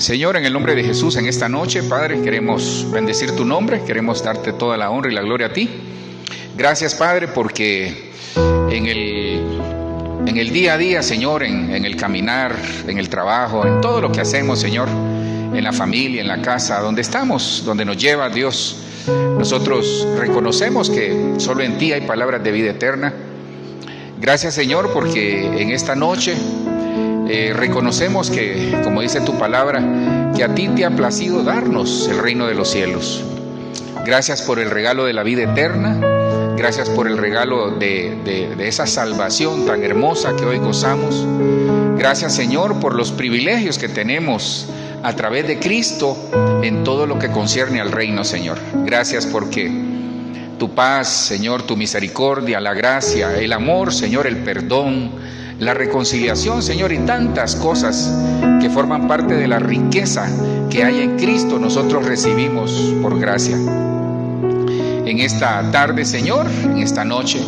Señor, en el nombre de Jesús, en esta noche, Padre, queremos bendecir tu nombre, queremos darte toda la honra y la gloria a ti. Gracias, Padre, porque en el día a día, Señor, en el caminar, en el trabajo, en todo lo que hacemos, Señor, en la familia, en la casa, donde estamos, donde nos lleva Dios, nosotros reconocemos que solo en ti hay palabras de vida eterna. Gracias, Señor, porque en esta noche reconocemos que, como dice tu palabra, que a ti te ha placido darnos el reino de los cielos. Gracias por el regalo de la vida eterna. Gracias por el regalo de esa salvación tan hermosa que hoy gozamos. Gracias, Señor, por los privilegios que tenemos a través de Cristo en todo lo que concierne al reino, Señor. Gracias porque tu paz, Señor, tu misericordia, la gracia, el amor, Señor, el perdón, la reconciliación, Señor, y tantas cosas que forman parte de la riqueza que hay en Cristo, nosotros recibimos por gracia. En esta tarde, Señor, en esta noche,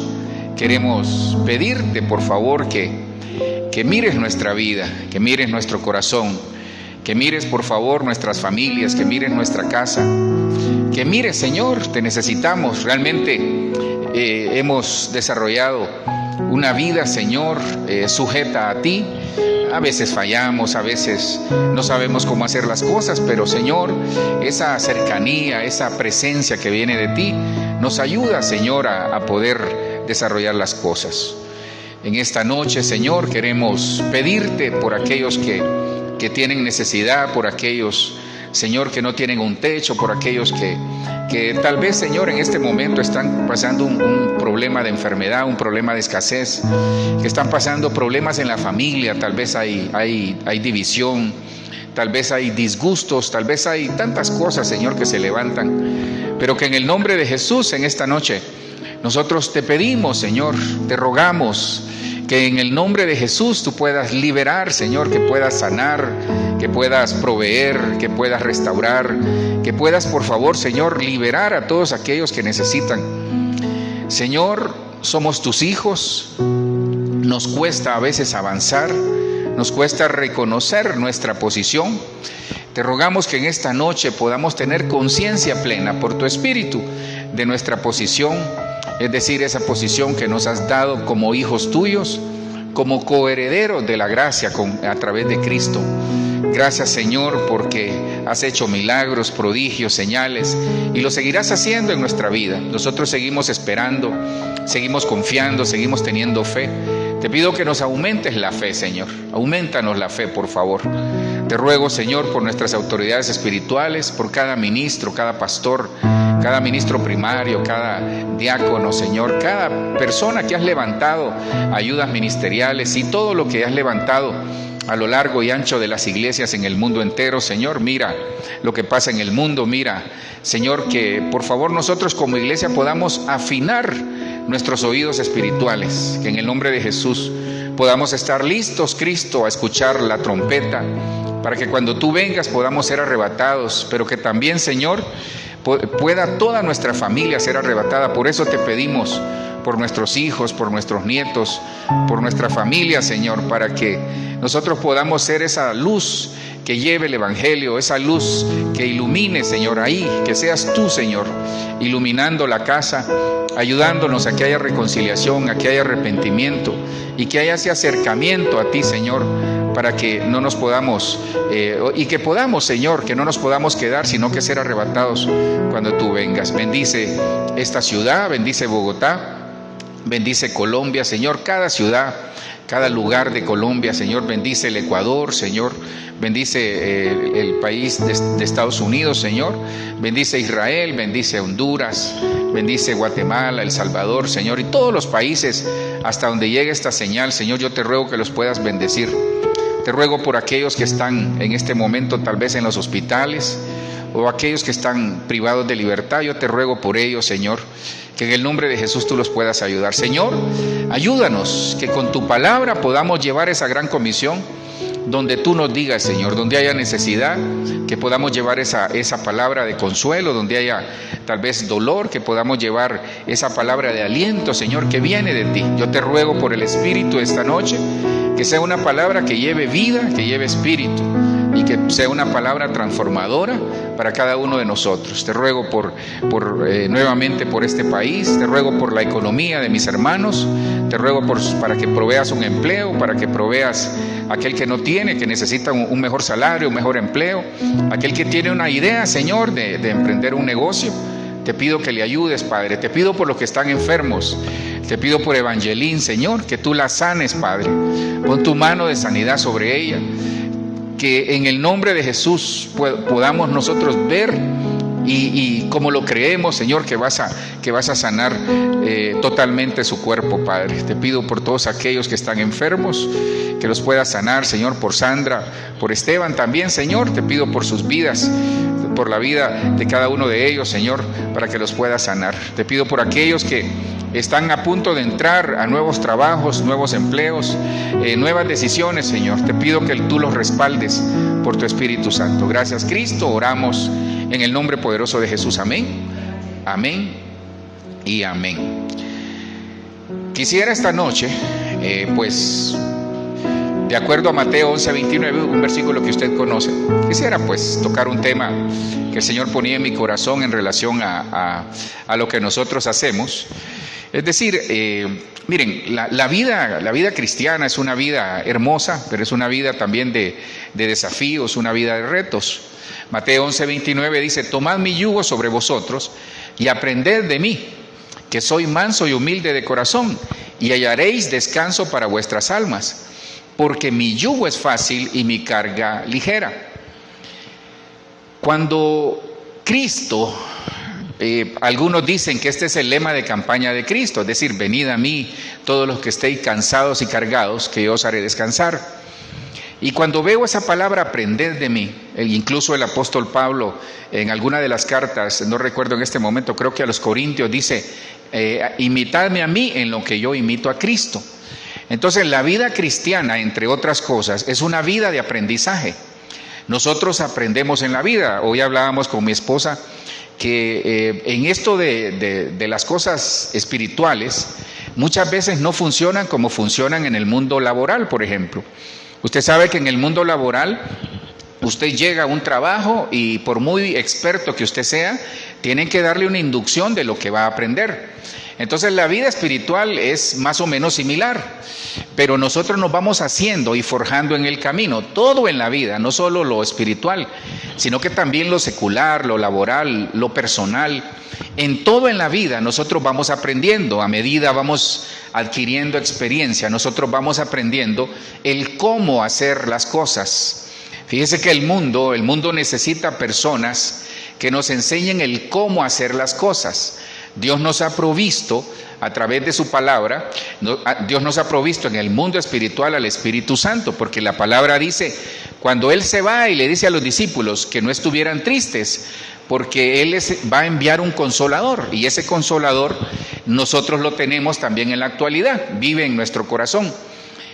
queremos pedirte, por favor, que mires nuestra vida, que mires nuestro corazón, que mires, por favor, nuestras familias, que mires nuestra casa, que mires, Señor, te necesitamos. Realmente hemos desarrollado una vida, Señor, sujeta a ti. A veces fallamos, a veces no sabemos cómo hacer las cosas, pero, Señor, esa cercanía, esa presencia que viene de ti, nos ayuda, Señor, a poder desarrollar las cosas. En esta noche, Señor, queremos pedirte por aquellos que tienen necesidad, por aquellos, Señor, que no tienen un techo, por aquellos que tal vez, Señor, en este momento están pasando un problema de enfermedad, un problema de escasez, que están pasando problemas en la familia, tal vez hay división, tal vez hay disgustos, tal vez hay tantas cosas, Señor, que se levantan, pero que en el nombre de Jesús, en esta noche, nosotros te pedimos, Señor, te rogamos, que en el nombre de Jesús tú puedas liberar, Señor, que puedas sanar, que puedas proveer, que puedas restaurar, que puedas, por favor, Señor, liberar a todos aquellos que necesitan. Señor, somos tus hijos, nos cuesta a veces avanzar, nos cuesta reconocer nuestra posición. Te rogamos que en esta noche podamos tener conciencia plena por tu Espíritu de nuestra posición, es decir, esa posición que nos has dado como hijos tuyos, como coherederos de la gracia a través de Cristo. Gracias, Señor, porque has hecho milagros, prodigios, señales, y lo seguirás haciendo en nuestra vida. Nosotros seguimos esperando, seguimos confiando, seguimos teniendo fe. Te pido que nos aumentes la fe, Señor. Aumentanos la fe, por favor. Te ruego, Señor, por nuestras autoridades espirituales, por cada ministro, cada pastor, cada ministro primario, cada diácono, Señor, cada persona que has levantado, ayudas ministeriales y todo lo que has levantado a lo largo y ancho de las iglesias en el mundo entero. Señor, mira lo que pasa en el mundo, mira, Señor, que por favor nosotros como iglesia podamos afinar nuestros oídos espirituales, que en el nombre de Jesús podamos estar listos, Cristo, a escuchar la trompeta, para que cuando tú vengas podamos ser arrebatados, pero que también, Señor, pueda toda nuestra familia ser arrebatada. Por eso te pedimos por nuestros hijos, por nuestros nietos, por nuestra familia, Señor, para que nosotros podamos ser esa luz que lleve el Evangelio, esa luz que ilumine, Señor, ahí, que seas tú, Señor, iluminando la casa, ayudándonos a que haya reconciliación, a que haya arrepentimiento y que haya ese acercamiento a ti, Señor, para que no nos podamos, y que podamos, Señor, que no nos podamos quedar, sino que ser arrebatados cuando tú vengas. Bendice esta ciudad, bendice Bogotá, bendice Colombia, Señor, cada ciudad, cada lugar de Colombia, Señor, bendice el Ecuador, Señor, bendice el país de Estados Unidos, Señor, bendice Israel, bendice Honduras, bendice Guatemala, El Salvador, Señor, y todos los países hasta donde llegue esta señal, Señor, yo te ruego que los puedas bendecir. Te ruego por aquellos que están en este momento tal vez en los hospitales o aquellos que están privados de libertad, yo te ruego por ellos, Señor, que en el nombre de Jesús tú los puedas ayudar. Señor, ayúdanos, que con tu palabra podamos llevar esa gran comisión donde tú nos digas, Señor, donde haya necesidad, que podamos llevar esa palabra de consuelo, donde haya tal vez dolor, que podamos llevar esa palabra de aliento, Señor, que viene de ti. Yo te ruego por el Espíritu esta noche, que sea una palabra que lleve vida, que lleve espíritu, y que que sea una palabra transformadora para cada uno de nosotros. Te ruego nuevamente por este país, te ruego por la economía de mis hermanos, te ruego para que proveas un empleo, para que proveas a aquel que no tiene, que necesita un mejor salario, un mejor empleo, aquel que tiene una idea, Señor, de emprender un negocio. Te pido que le ayudes, Padre. Te pido por los que están enfermos. Te pido por Evangeline, Señor, que tú la sanes, Padre. Pon tu mano de sanidad sobre ella. Que en el nombre de Jesús podamos nosotros ver y como lo creemos, Señor, que vas a sanar totalmente su cuerpo, Padre. Te pido por todos aquellos que están enfermos, que los puedas sanar, Señor, por Sandra, por Esteban también, Señor. Te pido por sus vidas, por la vida de cada uno de ellos, Señor, para que los puedas sanar. Te pido por aquellos que están a punto de entrar a nuevos trabajos, nuevos empleos, nuevas decisiones, Señor. Te pido que tú los respaldes por tu Espíritu Santo. Gracias, Cristo. Oramos en el nombre poderoso de Jesús. Amén, amén y amén. Quisiera esta noche, de acuerdo a Mateo 11:29, un versículo que usted conoce, quisiera tocar un tema que el Señor ponía en mi corazón en relación a lo que nosotros hacemos. Es decir, miren, la vida cristiana es una vida hermosa, pero es una vida también de desafíos, una vida de retos. Mateo 11:29 dice: tomad mi yugo sobre vosotros y aprended de mí, que soy manso y humilde de corazón, y hallaréis descanso para vuestras almas, porque mi yugo es fácil y mi carga ligera. Cuando Cristo, algunos dicen que este es el lema de campaña de Cristo, es decir, venid a mí todos los que estéis cansados y cargados, que yo os haré descansar. Y cuando veo esa palabra, aprended de mí, incluso el apóstol Pablo en alguna de las cartas, no recuerdo en este momento, creo que a los Corintios dice, imitadme a mí en lo que yo imito a Cristo. Entonces la vida cristiana, entre otras cosas, es una vida de aprendizaje. Nosotros aprendemos en la vida. Hoy hablábamos con mi esposa que en esto de las cosas espirituales, muchas veces no funcionan como funcionan en el mundo laboral, por ejemplo. Usted sabe que en el mundo laboral, usted llega a un trabajo y por muy experto que usted sea, tienen que darle una inducción de lo que va a aprender. Entonces la vida espiritual es más o menos similar, pero nosotros nos vamos haciendo y forjando en el camino, todo en la vida, no solo lo espiritual, sino que también lo secular, lo laboral, lo personal. En todo en la vida nosotros vamos aprendiendo, a medida vamos adquiriendo experiencia, nosotros vamos aprendiendo el cómo hacer las cosas. Fíjese que el mundo necesita personas que nos enseñen el cómo hacer las cosas. Dios nos ha provisto a través de su palabra, Dios nos ha provisto en el mundo espiritual al Espíritu Santo, porque la palabra dice, cuando Él se va y le dice a los discípulos que no estuvieran tristes, porque Él les va a enviar un consolador, y ese consolador nosotros lo tenemos también en la actualidad, vive en nuestro corazón.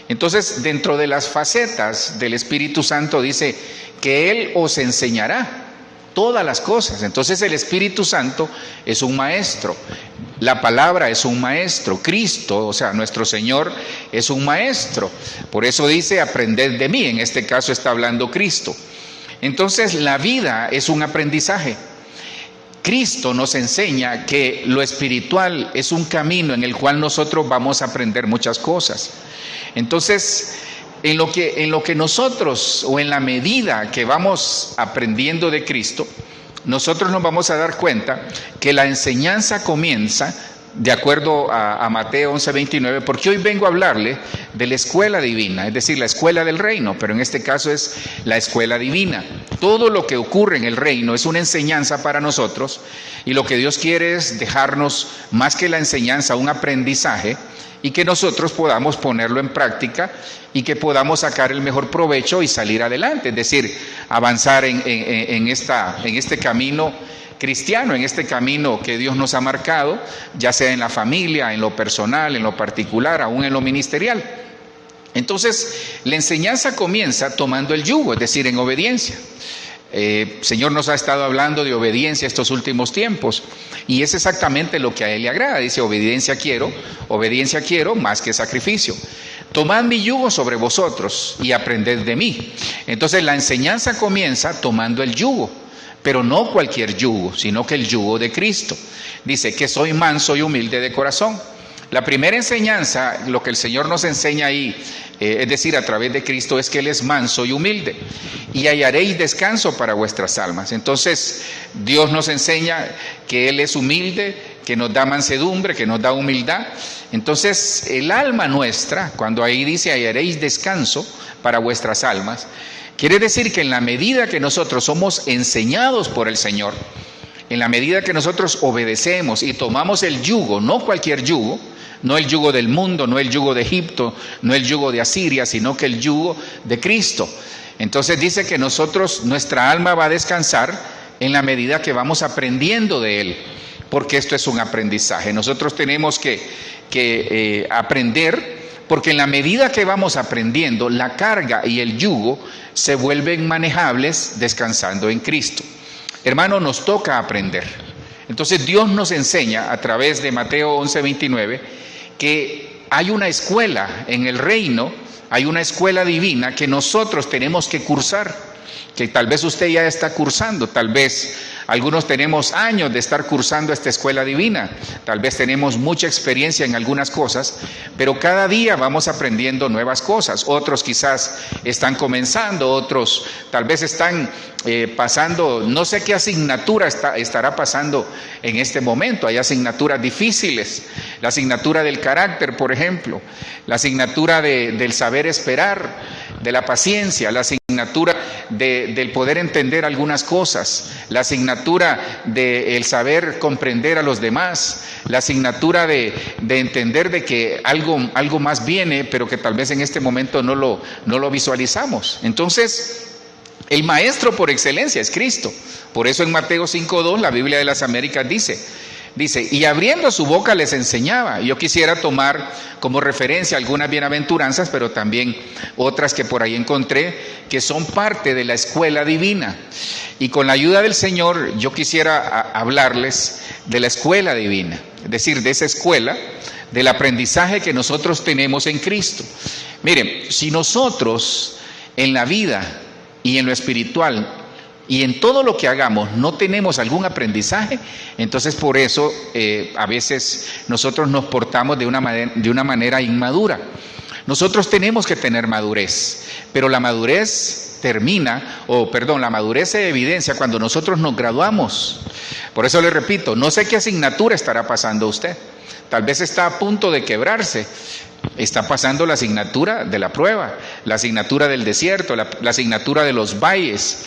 Entonces, dentro de las facetas del Espíritu Santo dice que Él os enseñará todas las cosas. Entonces el Espíritu Santo es un maestro, la palabra es un maestro, Cristo, o sea, nuestro Señor es un maestro. Por eso dice, aprended de mí, en este caso está hablando Cristo. Entonces la vida es un aprendizaje. Cristo nos enseña que lo espiritual es un camino en el cual nosotros vamos a aprender muchas cosas. Entonces, en lo que nosotros, o en la medida que vamos aprendiendo de Cristo, nosotros nos vamos a dar cuenta que la enseñanza comienza de acuerdo a Mateo 11:29, porque hoy vengo a hablarle de la escuela divina, es decir, la escuela del reino, pero en este caso es la escuela divina. Todo lo que ocurre en el reino es una enseñanza para nosotros, y lo que Dios quiere es dejarnos, más que la enseñanza, un aprendizaje, y que nosotros podamos ponerlo en práctica y que podamos sacar el mejor provecho y salir adelante, es decir, avanzar en este camino cristiano, en este camino que Dios nos ha marcado, ya sea en la familia, en lo personal, en lo particular, aún en lo ministerial. Entonces, la enseñanza comienza tomando el yugo, es decir, en obediencia. Señor nos ha estado hablando de obediencia estos últimos tiempos, y es exactamente lo que a Él le agrada. Dice, obediencia quiero más que sacrificio. Tomad mi yugo sobre vosotros y aprended de mí. Entonces la enseñanza comienza tomando el yugo, pero no cualquier yugo, sino que el yugo de Cristo. Dice que soy manso y humilde de corazón. La primera enseñanza, lo que el Señor nos enseña ahí, es decir, a través de Cristo, es que Él es manso y humilde, y hallaréis descanso para vuestras almas. Entonces, Dios nos enseña que Él es humilde, que nos da mansedumbre, que nos da humildad. Entonces, el alma nuestra, cuando ahí dice hallaréis descanso para vuestras almas, quiere decir que en la medida que nosotros somos enseñados por el Señor, en la medida que nosotros obedecemos y tomamos el yugo, no cualquier yugo, no el yugo del mundo, no el yugo de Egipto, no el yugo de Asiria, sino que el yugo de Cristo. Entonces dice que nuestra alma va a descansar en la medida que vamos aprendiendo de Él, porque esto es un aprendizaje. Nosotros tenemos que aprender, porque en la medida que vamos aprendiendo, la carga y el yugo se vuelven manejables descansando en Cristo. Hermano, nos toca aprender. Entonces Dios nos enseña a través de Mateo 11:29 que hay una escuela en el reino, hay una escuela divina que nosotros tenemos que cursar, que tal vez usted ya está cursando, tal vez algunos tenemos años de estar cursando esta escuela divina, tal vez tenemos mucha experiencia en algunas cosas, pero cada día vamos aprendiendo nuevas cosas. Otros quizás están comenzando, otros tal vez están pasando, no sé qué asignatura estará pasando en este momento. Hay asignaturas difíciles, la asignatura del carácter, por ejemplo, la asignatura del saber esperar, de la paciencia, la asignatura del poder entender algunas cosas, la asignatura del saber comprender a los demás, la asignatura de entender de que algo más viene, pero que tal vez en este momento no lo visualizamos. Entonces, el maestro por excelencia es Cristo. Por eso en Mateo 5:2 la Biblia de las Américas dice, y abriendo su boca les enseñaba. Yo quisiera tomar como referencia algunas bienaventuranzas, pero también otras que por ahí encontré, que son parte de la escuela divina. Y con la ayuda del Señor, yo quisiera hablarles de la escuela divina, es decir, de esa escuela, del aprendizaje que nosotros tenemos en Cristo. Miren, si nosotros en la vida y en lo espiritual y en todo lo que hagamos no tenemos algún aprendizaje, entonces por eso a veces nosotros nos portamos de una manera inmadura. Nosotros tenemos que tener madurez, pero la madurez la madurez se evidencia cuando nosotros nos graduamos. Por eso le repito, no sé qué asignatura estará pasando usted. Tal vez está a punto de quebrarse. Está pasando la asignatura de la prueba, la asignatura del desierto, la asignatura de los valles.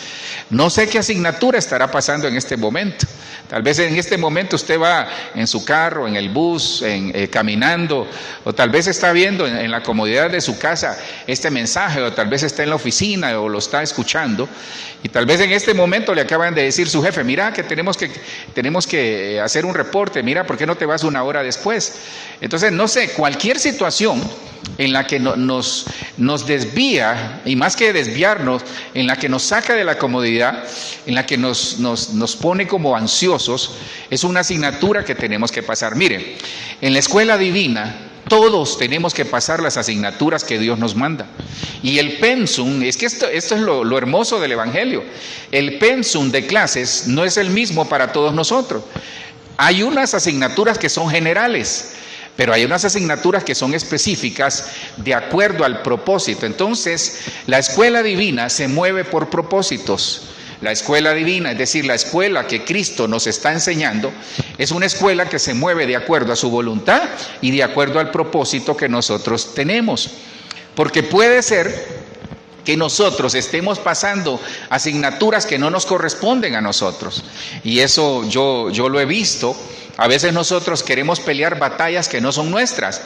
No sé qué asignatura estará pasando en este momento. Tal vez en este momento usted va en su carro, en el bus, caminando, o tal vez está viendo en la comodidad de su casa este mensaje, o tal vez está en la oficina o lo está escuchando, y tal vez en este momento le acaban de decir su jefe, mira que tenemos que hacer un reporte, mira, ¿por qué no te vas una hora después? Entonces, no sé, cualquier situación en la que nos desvía, y más que desviarnos, en la que nos saca de la comodidad, en la que nos pone como ansiosos, es una asignatura que tenemos que pasar. Mire, en la escuela divina todos tenemos que pasar las asignaturas que Dios nos manda. Y el pensum, es que esto es lo hermoso del Evangelio, el pensum de clases no es el mismo para todos nosotros. Hay unas asignaturas que son generales, pero hay unas asignaturas que son específicas de acuerdo al propósito. Entonces, la escuela divina se mueve por propósitos. La escuela divina, es decir, la escuela que Cristo nos está enseñando, es una escuela que se mueve de acuerdo a su voluntad y de acuerdo al propósito que nosotros tenemos. Porque puede ser que nosotros estemos pasando asignaturas que no nos corresponden a nosotros. Y eso yo lo he visto. A veces nosotros queremos pelear batallas que no son nuestras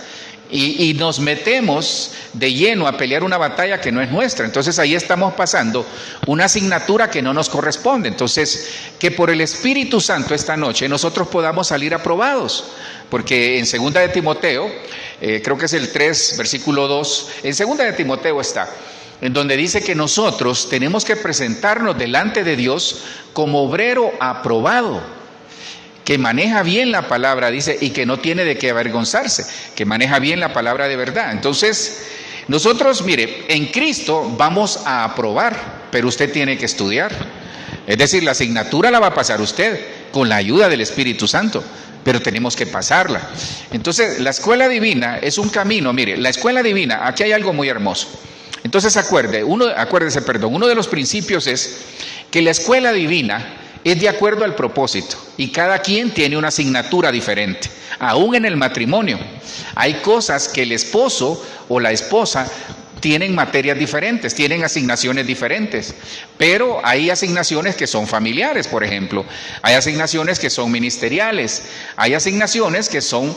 y nos metemos de lleno a pelear una batalla que no es nuestra. Entonces ahí estamos pasando una asignatura que no nos corresponde. Entonces, que por el Espíritu Santo esta noche nosotros podamos salir aprobados. Porque en 2 de Timoteo, creo que es el 3, versículo 2, en 2 de Timoteo está, en donde dice que nosotros tenemos que presentarnos delante de Dios como obrero aprobado, que maneja bien la palabra, dice, y que no tiene de qué avergonzarse, que maneja bien la palabra de verdad. Entonces, nosotros, mire, en Cristo vamos a aprobar, pero usted tiene que estudiar. Es decir, la asignatura la va a pasar usted con la ayuda del Espíritu Santo, pero tenemos que pasarla. Entonces, la escuela divina es un camino. Mire, la escuela divina, aquí hay algo muy hermoso. Entonces, acuérdese, uno de los principios es que la escuela divina es de acuerdo al propósito y cada quien tiene una asignatura diferente. Aún en el matrimonio hay cosas que el esposo o la esposa tienen materias diferentes, tienen asignaciones diferentes, pero hay asignaciones que son familiares, por ejemplo, hay asignaciones que son ministeriales, hay asignaciones que son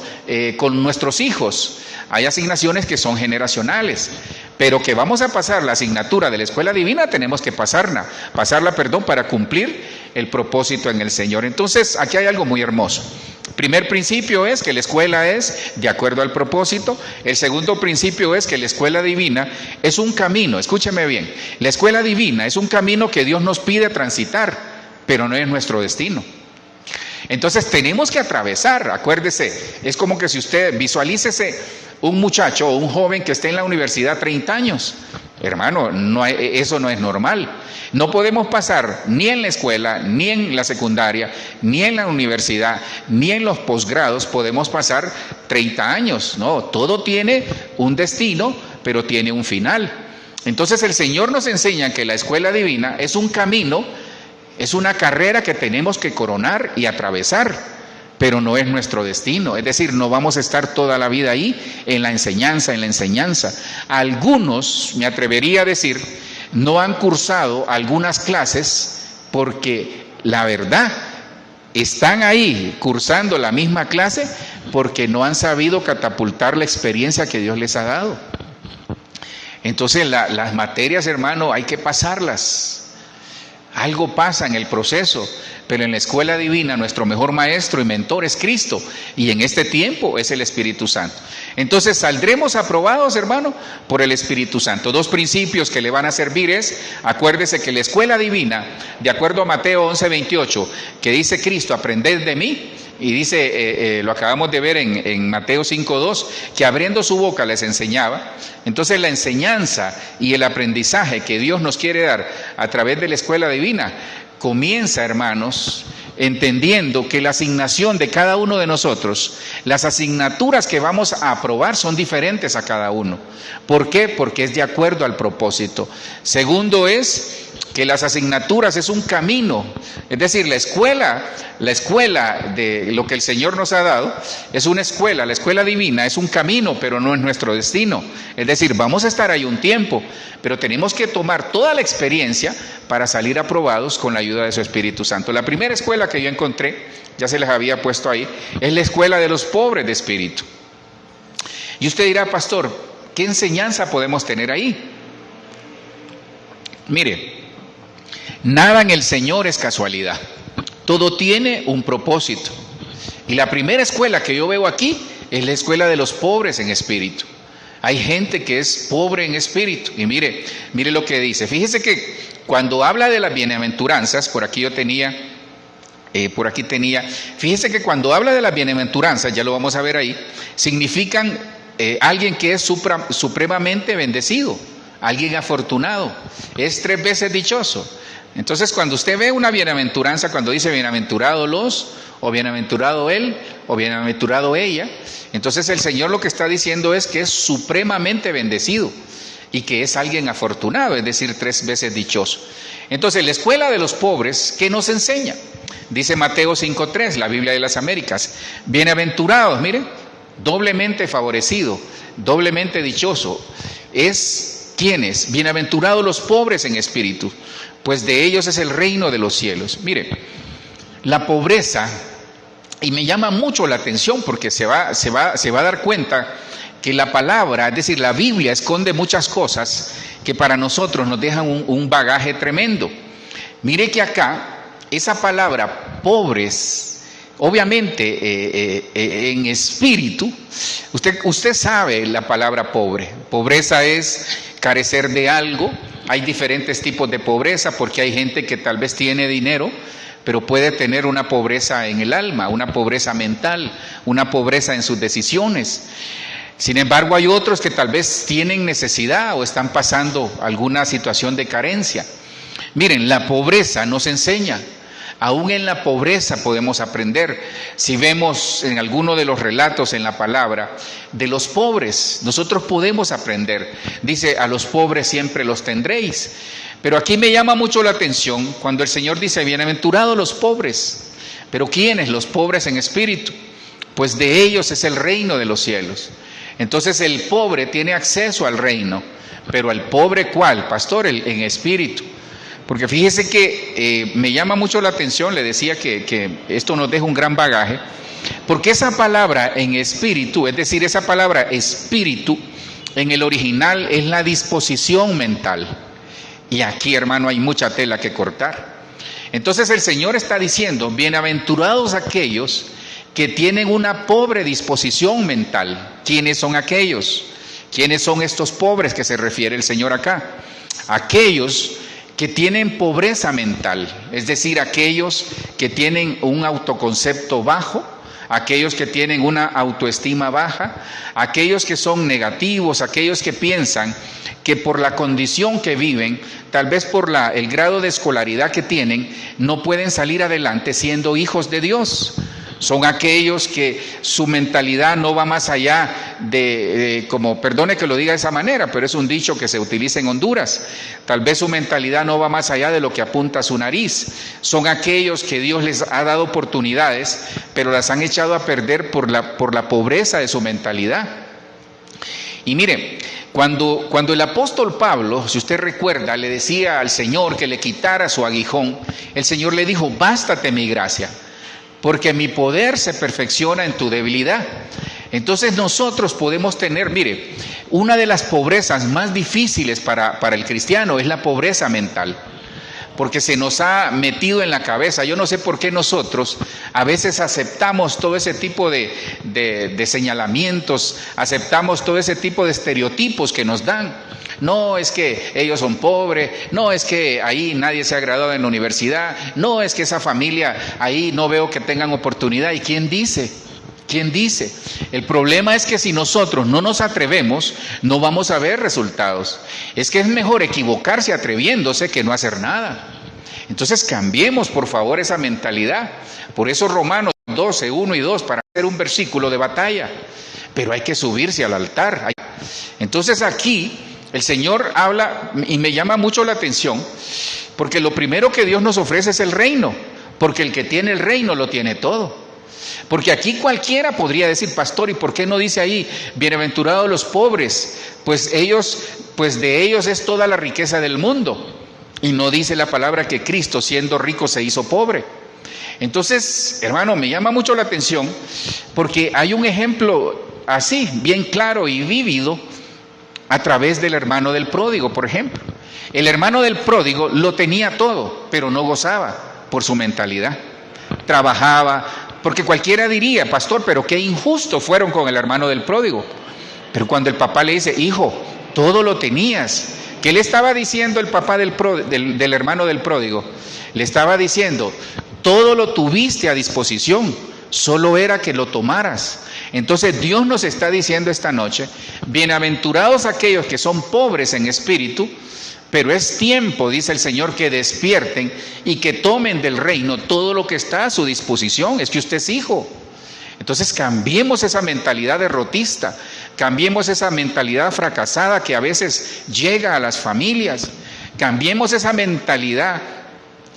con nuestros hijos, hay asignaciones que son generacionales, pero que vamos a pasar la asignatura de la escuela divina, tenemos que pasarla, para cumplir el propósito en el Señor. Entonces, aquí hay algo muy hermoso. Primer principio es que la escuela es de acuerdo al propósito. El segundo principio es que la escuela divina es un camino, escúcheme bien, la escuela divina es un camino que Dios nos pide transitar, pero no es nuestro destino. Entonces tenemos que atravesar, acuérdese, es como que si usted visualícese un muchacho o un joven que esté en la universidad 30 años, hermano, eso no es normal. No podemos pasar ni en la escuela, ni en la secundaria, ni en la universidad, ni en los posgrados, podemos pasar 30 años, no, todo tiene un destino, pero tiene un final. Entonces el Señor nos enseña que la escuela divina es un camino, es una carrera que tenemos que coronar y atravesar, pero no es nuestro destino. Es decir, no vamos a estar toda la vida ahí en la enseñanza. Algunos, me atrevería a decir, no han cursado algunas clases porque la verdad están ahí cursando la misma clase porque no han sabido catapultar la experiencia que Dios les ha dado. Entonces las materias, hermano, hay que pasarlas. Algo pasa en el proceso, pero en la escuela divina nuestro mejor maestro y mentor es Cristo, y en este tiempo es el Espíritu Santo. Entonces saldremos aprobados, hermano, por el Espíritu Santo. Dos principios que le van a servir es, acuérdese que la escuela divina, de acuerdo a Mateo 11:28, que dice Cristo, aprended de mí, y dice, lo acabamos de ver en Mateo 5:2, que abriendo su boca les enseñaba. Entonces la enseñanza y el aprendizaje que Dios nos quiere dar a través de la escuela divina comienza, hermanos, entendiendo que la asignación de cada uno de nosotros, las asignaturas que vamos a aprobar son diferentes a cada uno. ¿Por qué? Porque es de acuerdo al propósito. Segundo es que las asignaturas es un camino, es decir, la escuela de lo que el Señor nos ha dado es una escuela, la escuela divina es un camino, pero no es nuestro destino. Es decir, vamos a estar ahí un tiempo, pero tenemos que tomar toda la experiencia para salir aprobados con la ayuda de su Espíritu Santo. La primera escuela que yo encontré, ya se les había puesto ahí, es la escuela de los pobres de espíritu. Y usted dirá, pastor, ¿qué enseñanza podemos tener ahí? Mire, nada en el Señor es casualidad, todo tiene un propósito. Y la primera escuela que yo veo aquí es la escuela de los pobres en espíritu. Hay gente que es pobre en espíritu, y mire lo que dice. Fíjese que cuando habla de las bienaventuranzas, por aquí tenía, fíjese que cuando habla de las bienaventuranzas, ya lo vamos a ver ahí, significan alguien que es supremamente bendecido, alguien afortunado, es 3 veces dichoso. Entonces, cuando usted ve una bienaventuranza, cuando dice bienaventurados los, o bienaventurado él, o bienaventurado ella, entonces el Señor lo que está diciendo es que es supremamente bendecido y que es alguien afortunado, es decir, 3 veces dichoso. Entonces, la escuela de los pobres, ¿qué nos enseña? Dice Mateo 5:3, la Biblia de las Américas, bienaventurados, miren, doblemente favorecido, doblemente dichoso, es ¿quiénes? Bienaventurados los pobres en espíritu, pues de ellos es el reino de los cielos. Mire, la pobreza, y me llama mucho la atención porque se va a dar cuenta que la palabra, es decir, la Biblia esconde muchas cosas que para nosotros nos dejan un bagaje tremendo. Mire que acá, esa palabra pobres, obviamente en espíritu, usted sabe la palabra pobre. Pobreza es carecer de algo. Hay diferentes tipos de pobreza, porque hay gente que tal vez tiene dinero, pero puede tener una pobreza en el alma, una pobreza mental, una pobreza en sus decisiones. Sin embargo, hay otros que tal vez tienen necesidad o están pasando alguna situación de carencia. Miren, la pobreza nos enseña. Aún en la pobreza podemos aprender. Si vemos en alguno de los relatos en la palabra de los pobres, nosotros podemos aprender. Dice, a los pobres siempre los tendréis. Pero aquí me llama mucho la atención cuando el Señor dice, bienaventurados los pobres. ¿Pero quiénes? Los pobres en espíritu. Pues de ellos es el reino de los cielos. Entonces el pobre tiene acceso al reino. Pero al pobre, ¿cuál? Pastor, en espíritu. Porque fíjese que me llama mucho la atención, le decía que esto nos deja un gran bagaje, porque esa palabra en espíritu, es decir, esa palabra espíritu, en el original es la disposición mental. Y aquí, hermano, hay mucha tela que cortar. Entonces el Señor está diciendo, bienaventurados aquellos que tienen una pobre disposición mental. ¿Quiénes son aquellos? ¿Quiénes son estos pobres que se refiere el Señor acá? Aquellos que tienen pobreza mental, es decir, aquellos que tienen un autoconcepto bajo, aquellos que tienen una autoestima baja, aquellos que son negativos, aquellos que piensan que por la condición que viven, tal vez por el grado de escolaridad que tienen, no pueden salir adelante siendo hijos de Dios. Son aquellos que su mentalidad no va más allá como, perdone que lo diga de esa manera, pero es un dicho que se utiliza en Honduras. Tal vez su mentalidad no va más allá de lo que apunta a su nariz. Son aquellos que Dios les ha dado oportunidades, pero las han echado a perder por la pobreza de su mentalidad. Y mire, cuando el apóstol Pablo, si usted recuerda, le decía al Señor que le quitara su aguijón, el Señor le dijo, bástate mi gracia, porque mi poder se perfecciona en tu debilidad. Entonces nosotros podemos tener, mire, una de las pobrezas más difíciles para el cristiano es la pobreza mental, porque se nos ha metido en la cabeza. Yo no sé por qué nosotros a veces aceptamos todo ese tipo de señalamientos, aceptamos todo ese tipo de estereotipos que nos dan. No es que ellos son pobres, no es que ahí nadie se ha graduado en la universidad, no es que esa familia ahí no veo que tengan oportunidad. ¿Y quién dice? ¿Quién dice? El problema es que si nosotros no nos atrevemos, no vamos a ver resultados. Es que es mejor equivocarse atreviéndose que no hacer nada. Entonces cambiemos por favor esa mentalidad. Por eso Romanos 12, 1 y 2, para hacer un versículo de batalla. Pero hay que subirse al altar. Entonces aquí el Señor habla y me llama mucho la atención, porque lo primero que Dios nos ofrece es el reino, porque el que tiene el reino lo tiene todo. Porque aquí cualquiera podría decir, pastor, ¿y por qué no dice ahí, bienaventurados los pobres? Pues de ellos es toda la riqueza del mundo. Y no dice la palabra que Cristo, siendo rico, se hizo pobre. Entonces, hermano, me llama mucho la atención, porque hay un ejemplo así, bien claro y vívido, a través del hermano del pródigo, por ejemplo. El hermano del pródigo lo tenía todo, pero no gozaba por su mentalidad. Trabajaba, porque cualquiera diría, pastor, pero qué injusto fueron con el hermano del pródigo. Pero cuando el papá le dice, hijo, todo lo tenías. ¿Qué le estaba diciendo el papá del hermano del pródigo? Le estaba diciendo, todo lo tuviste a disposición, solo era que lo tomaras. Entonces Dios nos está diciendo esta noche, bienaventurados aquellos que son pobres en espíritu, pero es tiempo, dice el Señor, que despierten y que tomen del reino todo lo que está a su disposición. Es que usted es hijo. Entonces cambiemos esa mentalidad derrotista, cambiemos esa mentalidad fracasada que a veces llega a las familias, cambiemos esa mentalidad.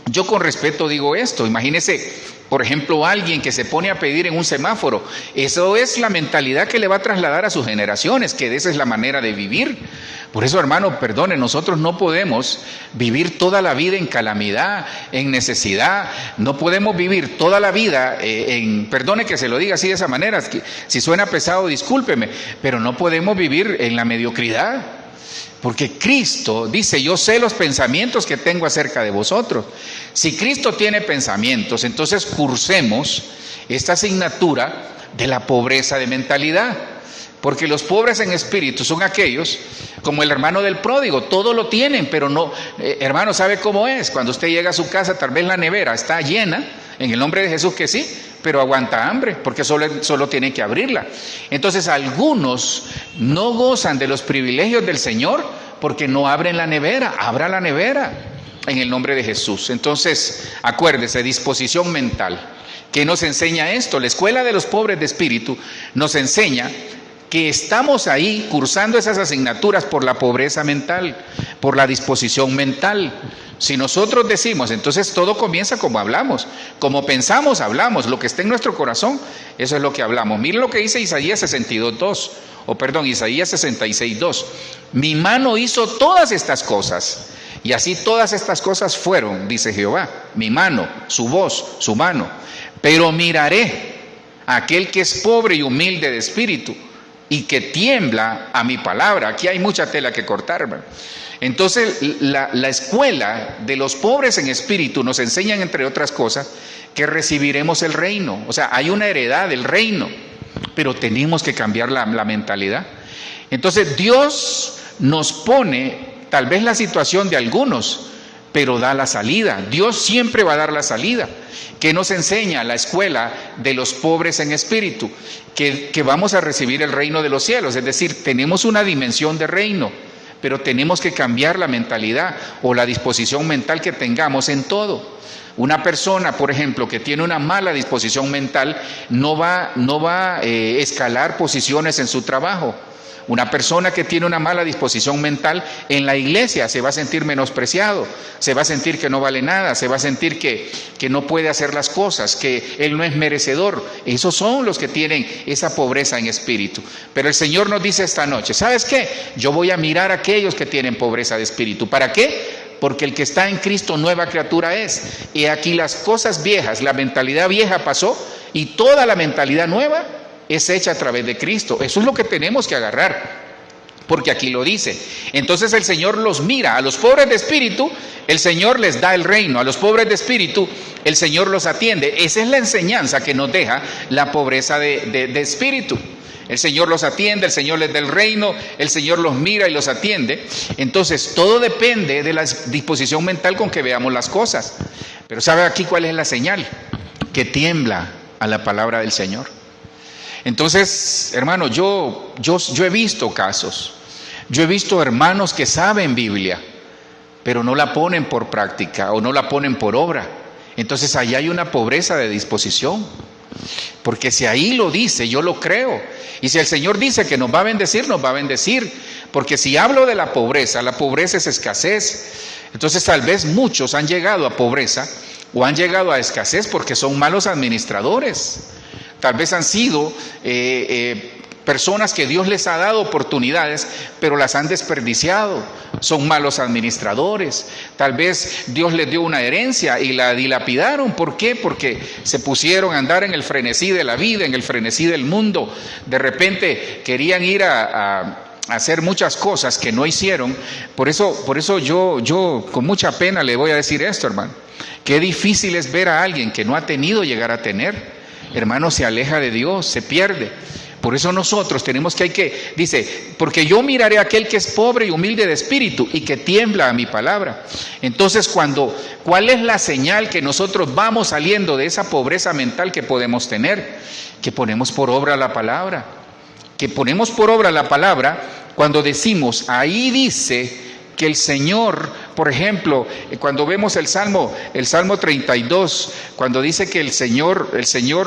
Yo con respeto digo esto, imagínese, por ejemplo, alguien que se pone a pedir en un semáforo. Eso es la mentalidad que le va a trasladar a sus generaciones, que esa es la manera de vivir. Por eso, hermano, perdone, nosotros no podemos vivir toda la vida en calamidad, en necesidad. No podemos vivir toda la vida perdone que se lo diga así de esa manera, si suena pesado, discúlpeme, pero no podemos vivir en la mediocridad. Porque Cristo dice, yo sé los pensamientos que tengo acerca de vosotros. Si Cristo tiene pensamientos, entonces cursemos esta asignatura de la pobreza de mentalidad. Porque los pobres en espíritu son aquellos, como el hermano del pródigo, todo lo tienen, pero no, hermano, ¿sabe cómo es? Cuando usted llega a su casa, tal vez la nevera está llena, en el nombre de Jesús que sí, pero aguanta hambre, porque solo tiene que abrirla. Entonces algunos no gozan de los privilegios del Señor porque no abren la nevera. Abra la nevera en el nombre de Jesús. Entonces, acuérdese, disposición mental. ¿Qué nos enseña esto? La escuela de los pobres de espíritu nos enseña que estamos ahí cursando esas asignaturas por la pobreza mental, por la disposición mental. Si nosotros decimos, entonces todo comienza como hablamos, como pensamos, hablamos, lo que está en nuestro corazón, eso es lo que hablamos. Miren lo que dice Isaías 62:2, Isaías 66:2. Mi mano hizo todas estas cosas, y así todas estas cosas fueron, dice Jehová, mi mano, su voz, su mano. Pero miraré a aquel que es pobre y humilde de espíritu, y que tiembla a mi palabra. Aquí hay mucha tela que cortar, hermano. Entonces la escuela de los pobres en espíritu nos enseñan, entre otras cosas, que recibiremos el reino. O sea, hay una heredad del reino, pero tenemos que cambiar la mentalidad. Entonces Dios nos pone tal vez la situación de algunos, pero da la salida. Dios siempre va a dar la salida. ¿Qué nos enseña la escuela de los pobres en espíritu? Que vamos a recibir el reino de los cielos. Es decir, tenemos una dimensión de reino, pero tenemos que cambiar la mentalidad o la disposición mental que tengamos en todo. Una persona, por ejemplo, que tiene una mala disposición mental no va a escalar posiciones en su trabajo. Una persona que tiene una mala disposición mental en la iglesia se va a sentir menospreciado, se va a sentir que no vale nada, se va a sentir que no puede hacer las cosas, que él no es merecedor. Esos son los que tienen esa pobreza en espíritu. Pero el Señor nos dice esta noche, ¿sabes qué? Yo voy a mirar a aquellos que tienen pobreza de espíritu. ¿Para qué? Porque el que está en Cristo nueva criatura es. Y aquí las cosas viejas, la mentalidad vieja pasó y toda la mentalidad nueva es hecha a través de Cristo. Eso es lo que tenemos que agarrar, porque aquí lo dice. Entonces el Señor los mira. A los pobres de espíritu, el Señor les da el reino. A los pobres de espíritu, el Señor los atiende. Esa es la enseñanza que nos deja la pobreza de espíritu. El Señor los atiende, el Señor les da el reino, el Señor los mira y los atiende. Entonces todo depende de la disposición mental con que veamos las cosas. Pero ¿sabe aquí cuál es la señal? Que tiembla a la palabra del Señor. Entonces, hermano, yo he visto casos, yo he visto hermanos que saben Biblia, pero no la ponen por práctica o no la ponen por obra. Entonces ahí hay una pobreza de disposición, porque si ahí lo dice, yo lo creo. Y si el Señor dice que nos va a bendecir, nos va a bendecir. Porque si hablo de la pobreza es escasez. Entonces tal vez muchos han llegado a pobreza o han llegado a escasez porque son malos administradores. Tal vez han sido personas que Dios les ha dado oportunidades, pero las han desperdiciado. Son malos administradores. Tal vez Dios les dio una herencia y la dilapidaron. ¿Por qué? Porque se pusieron a andar en el frenesí de la vida, en el frenesí del mundo. De repente querían ir a hacer muchas cosas que no hicieron. Por eso yo con mucha pena le voy a decir esto, hermano. Qué difícil es ver a alguien que no ha tenido llegar a tener. Hermano, se aleja de Dios, se pierde. Por eso nosotros tenemos dice, porque yo miraré a aquel que es pobre y humilde de espíritu y que tiembla a mi palabra. Entonces, ¿cuál es la señal que nosotros vamos saliendo de esa pobreza mental que podemos tener? Que ponemos por obra la palabra. Que ponemos por obra la palabra cuando decimos, ahí dice que el Señor, por ejemplo, cuando vemos el Salmo 32, cuando dice que el Señor,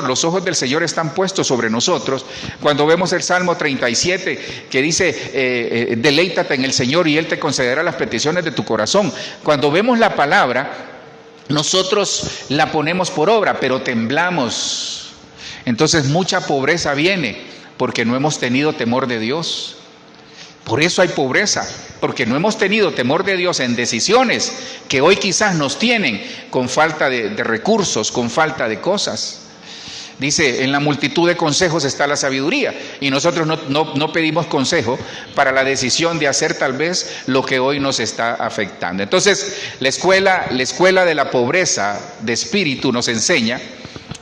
los ojos del Señor están puestos sobre nosotros, cuando vemos el Salmo 37, que dice, deleítate en el Señor y Él te concederá las peticiones de tu corazón. Cuando vemos la palabra, nosotros la ponemos por obra, pero temblamos. Entonces mucha pobreza viene, porque no hemos tenido temor de Dios. Por eso hay pobreza, porque no hemos tenido temor de Dios en decisiones que hoy quizás nos tienen con falta de recursos, con falta de cosas. Dice, en la multitud de consejos está la sabiduría, y nosotros no pedimos consejo para la decisión de hacer tal vez lo que hoy nos está afectando. Entonces, la escuela de la pobreza de espíritu nos enseña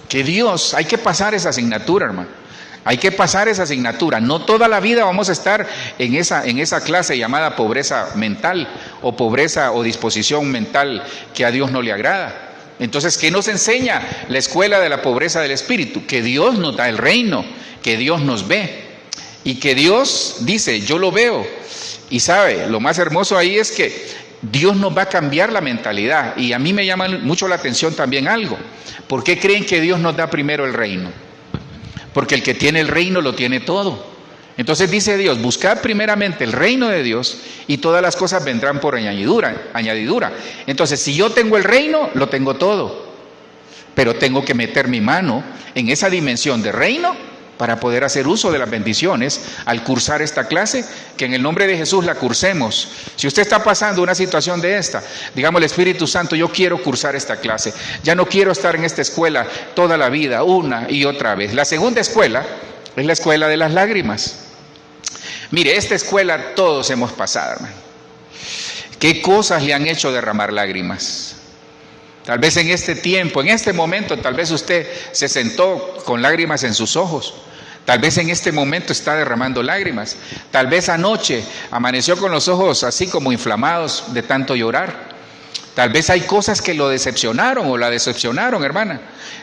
que Dios, hay que pasar esa asignatura, hermano. Hay que pasar esa asignatura. No toda la vida vamos a estar en esa clase llamada pobreza mental o pobreza o disposición mental que a Dios no le agrada. Entonces, ¿qué nos enseña la escuela de la pobreza del espíritu? Que Dios nos da el reino, que Dios nos ve y que Dios dice, yo lo veo. Y sabe, lo más hermoso ahí es que Dios nos va a cambiar la mentalidad. Y a mí me llama mucho la atención también algo. ¿Por qué creen que Dios nos da primero el reino? Porque el que tiene el reino lo tiene todo. Entonces dice Dios, buscad primeramente el reino de Dios y todas las cosas vendrán por añadidura. Entonces, si yo tengo el reino, lo tengo todo. Pero tengo que meter mi mano en esa dimensión de reino para poder hacer uso de las bendiciones al cursar esta clase, que en el nombre de Jesús la cursemos. Si usted está pasando una situación de esta, digamos al Espíritu Santo, yo quiero cursar esta clase, ya no quiero estar en esta escuela toda la vida, una y otra vez. La segunda escuela es la escuela de las lágrimas. Mire, esta escuela todos hemos pasado, hermano. ¿Qué cosas le han hecho derramar lágrimas? Tal vez en este tiempo, en este momento, tal vez usted se sentó con lágrimas en sus ojos. Tal vez en este momento está derramando lágrimas. Tal vez anoche amaneció con los ojos así como inflamados de tanto llorar. Tal vez hay cosas que lo decepcionaron o la decepcionaron, hermana.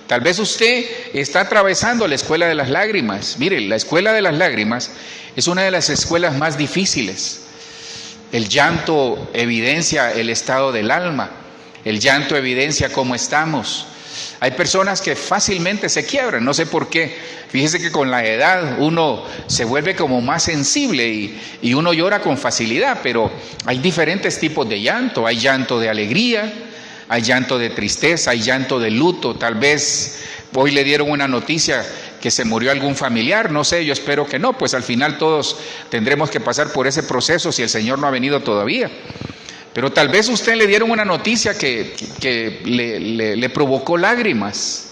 Tal vez usted está atravesando la escuela de las lágrimas. Mire, la escuela de las lágrimas es una de las escuelas más difíciles. El llanto evidencia el estado del alma. El llanto evidencia cómo estamos. Hay personas que fácilmente se quiebran, no sé por qué. Fíjese que con la edad uno se vuelve como más sensible y uno llora con facilidad, pero hay diferentes tipos de llanto. Hay llanto de alegría, hay llanto de tristeza, hay llanto de luto. Tal vez hoy le dieron una noticia que se murió algún familiar, no sé, yo espero que no, pues al final todos tendremos que pasar por ese proceso si el Señor no ha venido todavía. Pero tal vez usted le dieron una noticia que le provocó lágrimas.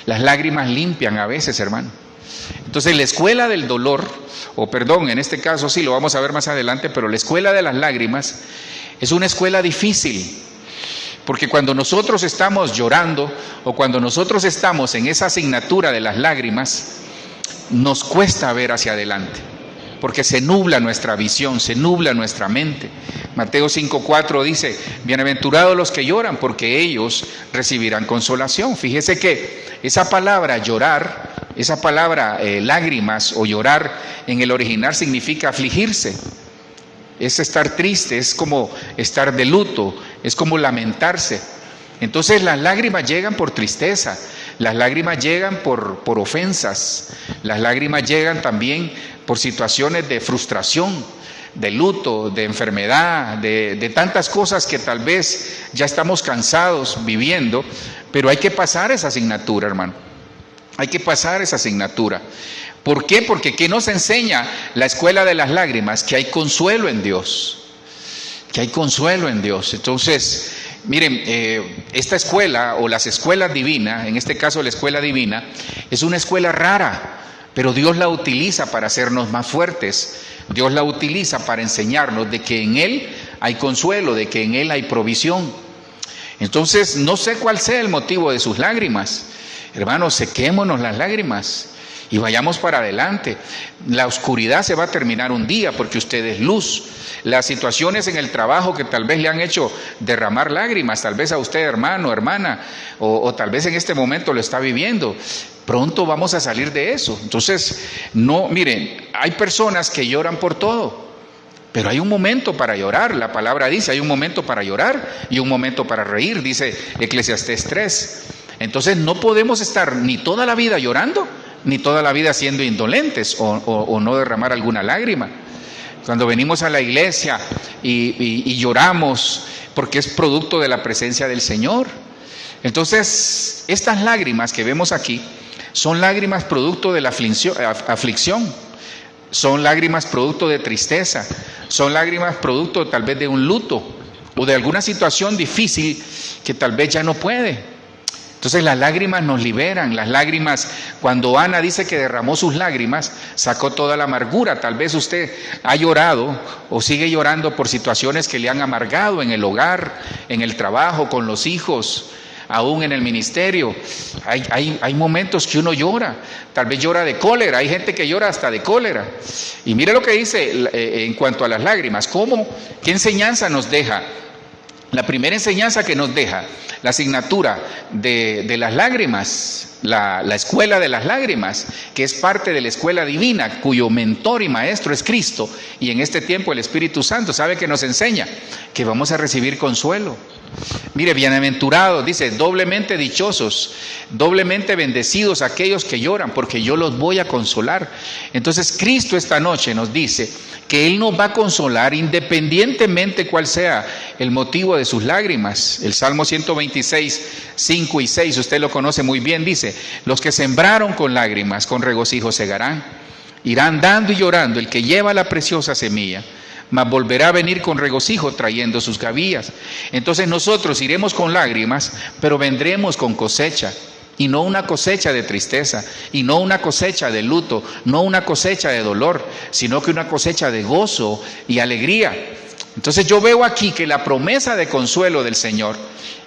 Las lágrimas limpian a veces, hermano. Entonces la escuela del dolor, o perdón, en este caso sí, lo vamos a ver más adelante, pero la escuela de las lágrimas es una escuela difícil. Porque cuando nosotros estamos llorando o cuando nosotros estamos en esa asignatura de las lágrimas, nos cuesta ver hacia adelante. Porque se nubla nuestra visión, se nubla nuestra mente. Mateo 5:4 dice, bienaventurados los que lloran, porque ellos recibirán consolación. Fíjese que esa palabra llorar, esa palabra lágrimas o llorar en el original significa afligirse. Es estar triste, es como estar de luto, es como lamentarse. Entonces las lágrimas llegan por tristeza, las lágrimas llegan por ofensas, las lágrimas llegan también por situaciones de frustración, de luto, de enfermedad, de tantas cosas que tal vez ya estamos cansados viviendo, pero hay que pasar esa asignatura, hermano. Hay que pasar esa asignatura. ¿Por qué? Porque ¿qué nos enseña la escuela de las lágrimas? Que hay consuelo en Dios. Que hay consuelo en Dios. Entonces, miren, esta escuela o las escuelas divinas, en este caso la escuela divina, es una escuela rara, pero Dios la utiliza para hacernos más fuertes. Dios la utiliza para enseñarnos de que en Él hay consuelo, de que en Él hay provisión. Entonces, no sé cuál sea el motivo de sus lágrimas. Hermanos, sequémonos las lágrimas y vayamos para adelante. La oscuridad se va a terminar un día porque usted es luz. Las situaciones en el trabajo que tal vez le han hecho derramar lágrimas, tal vez a usted, hermano, hermana, o tal vez en este momento lo está viviendo. Pronto vamos a salir de eso. Entonces, no, miren, hay personas que lloran por todo, pero hay un momento para llorar. La palabra dice, hay un momento para llorar y un momento para reír, dice Eclesiastés 3. Entonces no podemos estar ni toda la vida llorando, ni toda la vida siendo indolentes o no derramar alguna lágrima. Cuando venimos a la iglesia y lloramos porque es producto de la presencia del Señor. Entonces, estas lágrimas que vemos aquí son lágrimas producto de la aflicción, son lágrimas producto de tristeza, son lágrimas producto tal vez de un luto o de alguna situación difícil que tal vez ya no puede. Entonces las lágrimas nos liberan. Las lágrimas, cuando Ana dice que derramó sus lágrimas, sacó toda la amargura. Tal vez usted ha llorado o sigue llorando por situaciones que le han amargado en el hogar, en el trabajo, con los hijos. aún en el ministerio. Hay momentos que uno llora, tal vez llora de cólera, hay gente que llora hasta de cólera. Y mire lo que dice en cuanto a las lágrimas, ¿qué enseñanza nos deja? La primera enseñanza que nos deja la asignatura de las lágrimas, la escuela de las lágrimas, que es parte de la escuela divina, cuyo mentor y maestro es Cristo, y en este tiempo el Espíritu Santo, ¿sabe que nos enseña? Que vamos a recibir consuelo. Mire, bienaventurados, dice, doblemente dichosos, doblemente bendecidos aquellos que lloran, porque yo los voy a consolar. Entonces Cristo esta noche nos dice que Él nos va a consolar independientemente cuál sea el motivo de sus lágrimas. El Salmo 126, 5 y 6, usted lo conoce muy bien, dice, los que sembraron con lágrimas, con regocijo segarán. Irán dando y llorando el que lleva la preciosa semilla, mas volverá a venir con regocijo trayendo sus gavillas. Entonces nosotros iremos con lágrimas, pero vendremos con cosecha. Y no una cosecha de tristeza, y no una cosecha de luto, no una cosecha de dolor, sino que una cosecha de gozo y alegría. Entonces yo veo aquí que la promesa de consuelo del Señor,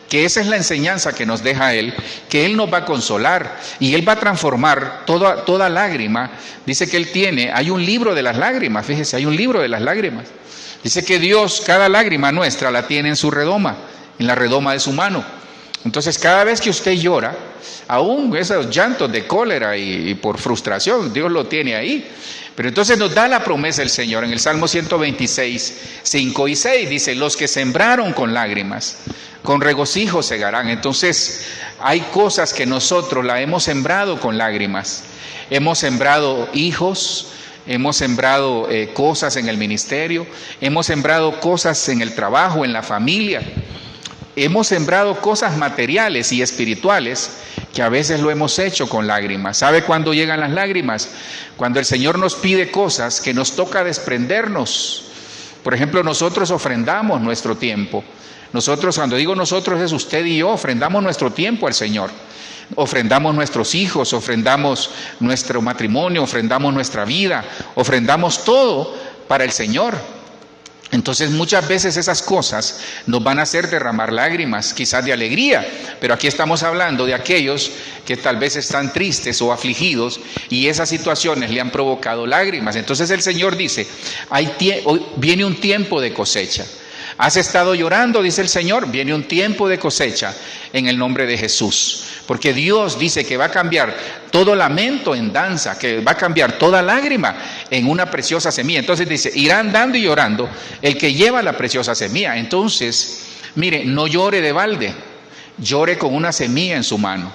que esa es la enseñanza que nos deja Él, que Él nos va a consolar y Él va a transformar toda lágrima. Dice que Él hay un libro de las lágrimas, fíjese, hay un libro de las lágrimas. Dice que Dios, cada lágrima nuestra la tiene en su redoma, en la redoma de su mano. Entonces cada vez que usted llora, aún esos llantos de cólera y por frustración, Dios lo tiene ahí. Pero entonces nos da la promesa el Señor en el Salmo 126, 5 y 6, dice, los que sembraron con lágrimas, con regocijo segarán. Entonces hay cosas que nosotros la hemos sembrado con lágrimas. Hemos sembrado hijos, hemos sembrado cosas en el ministerio, hemos sembrado cosas en el trabajo, en la familia. Hemos sembrado cosas materiales y espirituales que a veces lo hemos hecho con lágrimas. ¿Sabe cuándo llegan las lágrimas? Cuando el Señor nos pide cosas que nos toca desprendernos. Por ejemplo, nosotros ofrendamos nuestro tiempo. Nosotros, cuando digo nosotros, es usted y yo, ofrendamos nuestro tiempo al Señor. Ofrendamos nuestros hijos, ofrendamos nuestro matrimonio, ofrendamos nuestra vida, ofrendamos todo para el Señor. Entonces muchas veces esas cosas nos van a hacer derramar lágrimas, quizás de alegría, pero aquí estamos hablando de aquellos que tal vez están tristes o afligidos y esas situaciones le han provocado lágrimas. Entonces el Señor dice, viene un tiempo de cosecha. Has estado llorando, dice el Señor, viene un tiempo de cosecha en el nombre de Jesús. Porque Dios dice que va a cambiar todo lamento en danza, que va a cambiar toda lágrima en una preciosa semilla. Entonces dice, irán dando y llorando el que lleva la preciosa semilla. Entonces, mire, no llore de balde, llore con una semilla en su mano.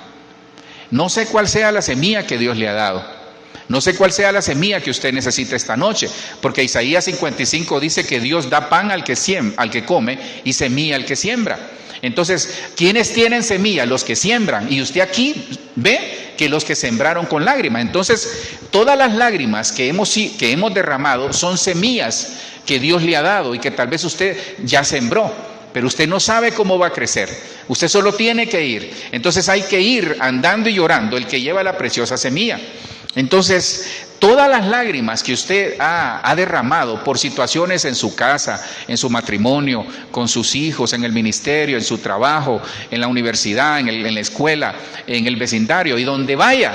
No sé cuál sea la semilla que Dios le ha dado. No sé cuál sea la semilla que usted necesita esta noche, porque Isaías 55 dice que Dios da pan al que come y semilla al que siembra. Entonces, ¿quiénes tienen semilla? Los que siembran. Y usted aquí ve que los que sembraron con lágrimas. Entonces, todas las lágrimas que hemos derramado son semillas que Dios le ha dado y que tal vez usted ya sembró, pero usted no sabe cómo va a crecer. Usted solo tiene que ir. Entonces hay que ir andando y llorando el que lleva la preciosa semilla. Entonces, todas las lágrimas que usted ha derramado por situaciones en su casa, en su matrimonio, con sus hijos, en el ministerio, en su trabajo, en la universidad, en la escuela, en el vecindario y donde vaya,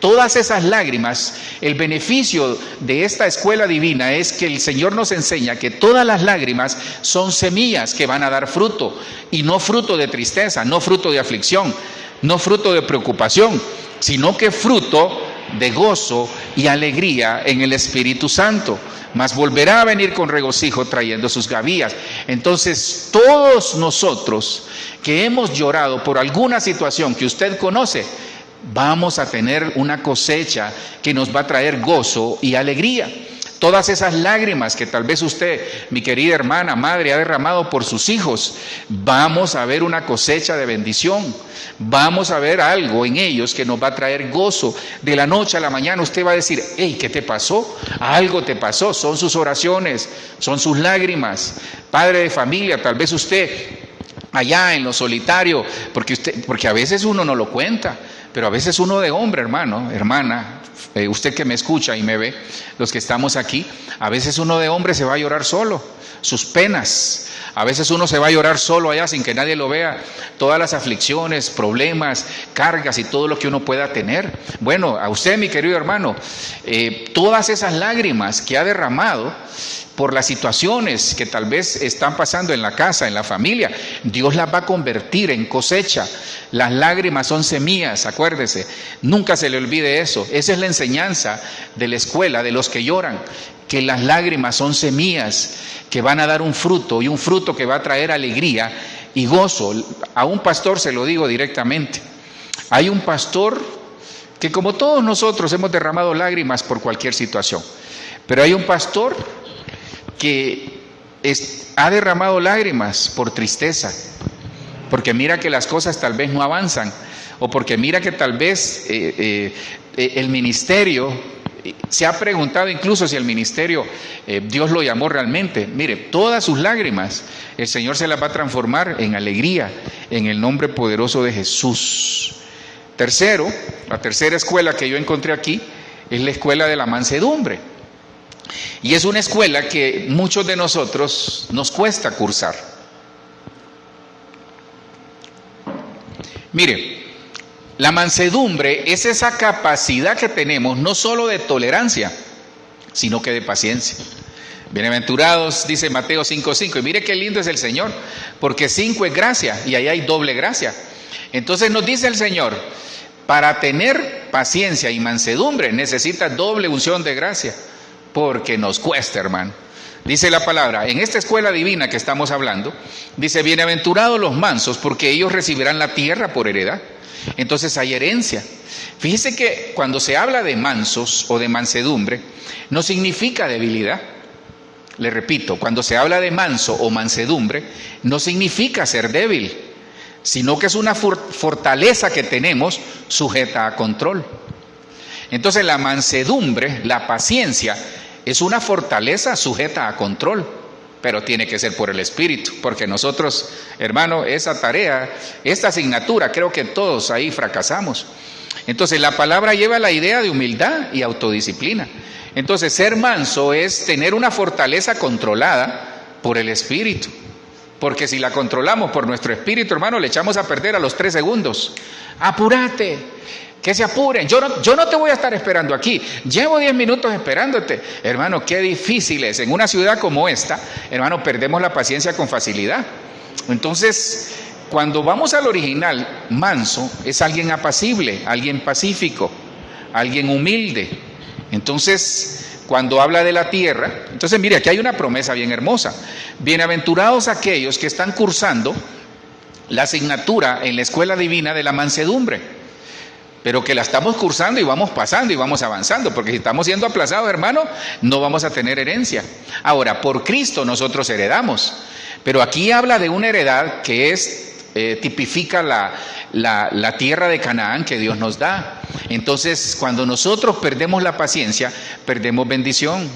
todas esas lágrimas, el beneficio de esta escuela divina es que el Señor nos enseña que todas las lágrimas son semillas que van a dar fruto, y no fruto de tristeza, no fruto de aflicción, no fruto de preocupación, sino que fruto de gozo y alegría en el Espíritu Santo. Mas volverá a venir con regocijo trayendo sus gavillas. Entonces, todos nosotros que hemos llorado por alguna situación que usted conoce, vamos a tener una cosecha que nos va a traer gozo y alegría. Todas esas lágrimas que tal vez usted, mi querida hermana, madre, ha derramado por sus hijos, vamos a ver una cosecha de bendición. Vamos a ver algo en ellos que nos va a traer gozo. De la noche a la mañana usted va a decir, hey, ¿qué te pasó? Algo te pasó. Son sus oraciones, son sus lágrimas. Padre de familia, tal vez usted allá en lo solitario, porque a veces uno no lo cuenta, pero a veces uno de hombre, hermano, hermana, usted que me escucha y me ve, los que estamos aquí, a veces uno de hombre se va a llorar solo, sus penas. A veces uno se va a llorar solo allá sin que nadie lo vea, todas las aflicciones, problemas, cargas y todo lo que uno pueda tener. Bueno, a usted, mi querido hermano, todas esas lágrimas que ha derramado por las situaciones que tal vez están pasando en la casa, en la familia, Dios las va a convertir en cosecha. Las lágrimas son semillas, acuérdese, nunca se le olvide eso. Esa es la enseñanza de la escuela, de los que lloran, que las lágrimas son semillas que van a dar un fruto, y un fruto que va a traer alegría y gozo. A un pastor se lo digo directamente. Hay un pastor que, como todos nosotros, hemos derramado lágrimas por cualquier situación, pero hay un pastor que ha derramado lágrimas por tristeza, porque mira que las cosas tal vez no avanzan, o porque mira que tal vez el ministerio, se ha preguntado incluso si el ministerio Dios lo llamó realmente. Mire, todas sus lágrimas el Señor se las va a transformar en alegría en el nombre poderoso de Jesús. Tercero, la tercera escuela que yo encontré aquí es la escuela de la mansedumbre. Y es una escuela que muchos de nosotros nos cuesta cursar. Mire, la mansedumbre es esa capacidad que tenemos no solo de tolerancia, sino que de paciencia. Bienaventurados, dice Mateo 5:5, y mire qué lindo es el Señor, porque 5 es gracia y ahí hay doble gracia. Entonces nos dice el Señor, para tener paciencia y mansedumbre necesita doble unción de gracia, porque nos cuesta, hermano. Dice la palabra, en esta escuela divina que estamos hablando, dice, bienaventurados los mansos, porque ellos recibirán la tierra por heredad. Entonces hay herencia. Fíjese que cuando se habla de mansos o de mansedumbre, no significa debilidad. Le repito, cuando se habla de manso o mansedumbre, no significa ser débil, sino que es una fortaleza que tenemos sujeta a control. Entonces la mansedumbre, la paciencia, es una fortaleza sujeta a control, pero tiene que ser por el Espíritu, porque nosotros, hermano, esa tarea, esta asignatura, creo que todos ahí fracasamos. Entonces la palabra lleva la idea de humildad y autodisciplina. Entonces ser manso es tener una fortaleza controlada por el Espíritu, porque si la controlamos por nuestro espíritu, hermano, le echamos a perder a los 3 segundos. Apúrate, que se apuren, yo no te voy a estar esperando aquí, llevo 10 minutos esperándote. Hermano, qué difícil es, en una ciudad como esta, hermano, perdemos la paciencia con facilidad. Entonces, cuando vamos al original, manso es alguien apacible, alguien pacífico, alguien humilde. Entonces, cuando habla de la tierra, entonces mire, aquí hay una promesa bien hermosa. Bienaventurados aquellos que están cursando la asignatura en la escuela divina de la mansedumbre, pero que la estamos cursando y vamos pasando y vamos avanzando, porque si estamos siendo aplazados, hermano, no vamos a tener herencia. Ahora, por Cristo nosotros heredamos, pero aquí habla de una heredad que tipifica la tierra de Canaán que Dios nos da. Entonces, cuando nosotros perdemos la paciencia, perdemos bendición.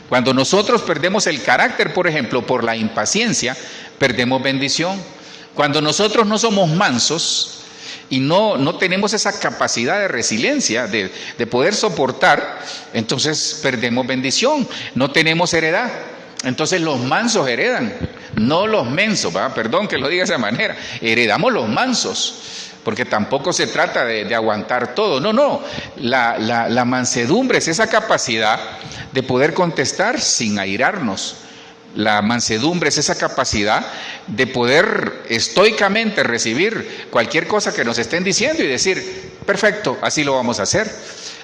Cuando nosotros perdemos el carácter, por ejemplo, por la impaciencia, perdemos bendición. Cuando nosotros no somos mansos y no tenemos esa capacidad de resiliencia, de poder soportar, entonces perdemos bendición, no tenemos heredad. Entonces los mansos heredan, no los mensos, ¿verdad? Perdón que lo diga de esa manera, heredamos los mansos, porque tampoco se trata de aguantar todo, no, la mansedumbre es esa capacidad de poder contestar sin airarnos. La mansedumbre es esa capacidad de poder estoicamente recibir cualquier cosa que nos estén diciendo y decir, perfecto, así lo vamos a hacer.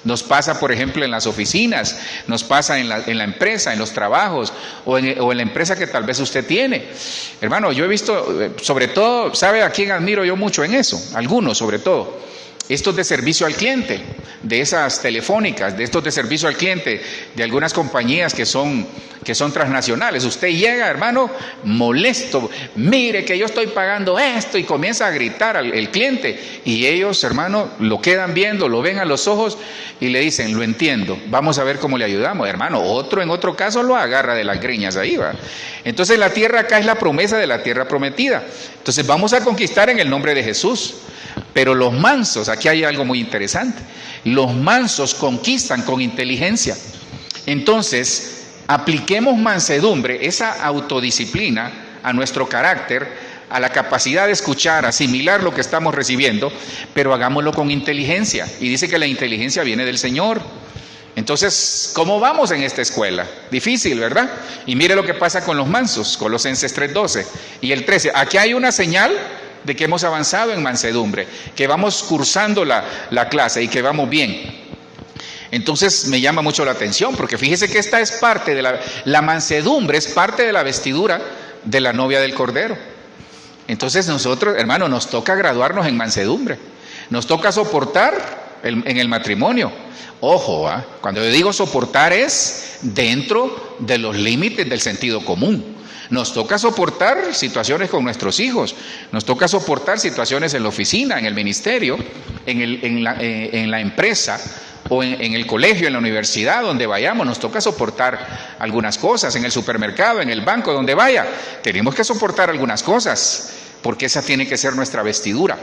Nos pasa, por ejemplo, en las oficinas, nos pasa en la empresa, en los trabajos, o en la empresa que tal vez usted tiene. Hermano, yo he visto, sobre todo, ¿sabe a quién admiro yo mucho en eso? Algunos, sobre todo. estos de servicio al cliente, de esas telefónicas, de estos de servicio al cliente, de algunas compañías que son transnacionales. Usted llega, hermano, molesto, mire que yo estoy pagando esto, y comienza a gritar al cliente, y ellos, hermano, lo quedan viendo, lo ven a los ojos y le dicen, lo entiendo, vamos a ver cómo le ayudamos. Hermano, en otro caso lo agarra de las greñas ahí, ¿va? Entonces la tierra acá es la promesa de la tierra prometida. Entonces vamos a conquistar en el nombre de Jesús. Pero los mansos, aquí hay algo muy interesante, los mansos conquistan con inteligencia. Entonces, apliquemos mansedumbre, esa autodisciplina, a nuestro carácter, a la capacidad de escuchar, asimilar lo que estamos recibiendo, pero hagámoslo con inteligencia. Y dice que la inteligencia viene del Señor. Entonces, ¿cómo vamos en esta escuela? Difícil, ¿verdad? Y mire lo que pasa con los mansos, Colosenses 3:12 y el 13. Aquí hay una señal de que hemos avanzado en mansedumbre, que vamos cursando la clase y que vamos bien. Entonces me llama mucho la atención, porque fíjese que esta es parte de la mansedumbre, es parte de la vestidura de la novia del Cordero. Entonces nosotros, hermano, nos toca graduarnos en mansedumbre, nos toca soportar en el matrimonio. Ojo, cuando yo digo soportar es dentro de los límites del sentido común. Nos toca soportar situaciones con nuestros hijos, nos toca soportar situaciones en la oficina, en el ministerio, en la empresa, o en el colegio, en la universidad, donde vayamos. Nos toca soportar algunas cosas, en el supermercado, en el banco, donde vaya. Tenemos que soportar algunas cosas, porque esa tiene que ser nuestra vestidura.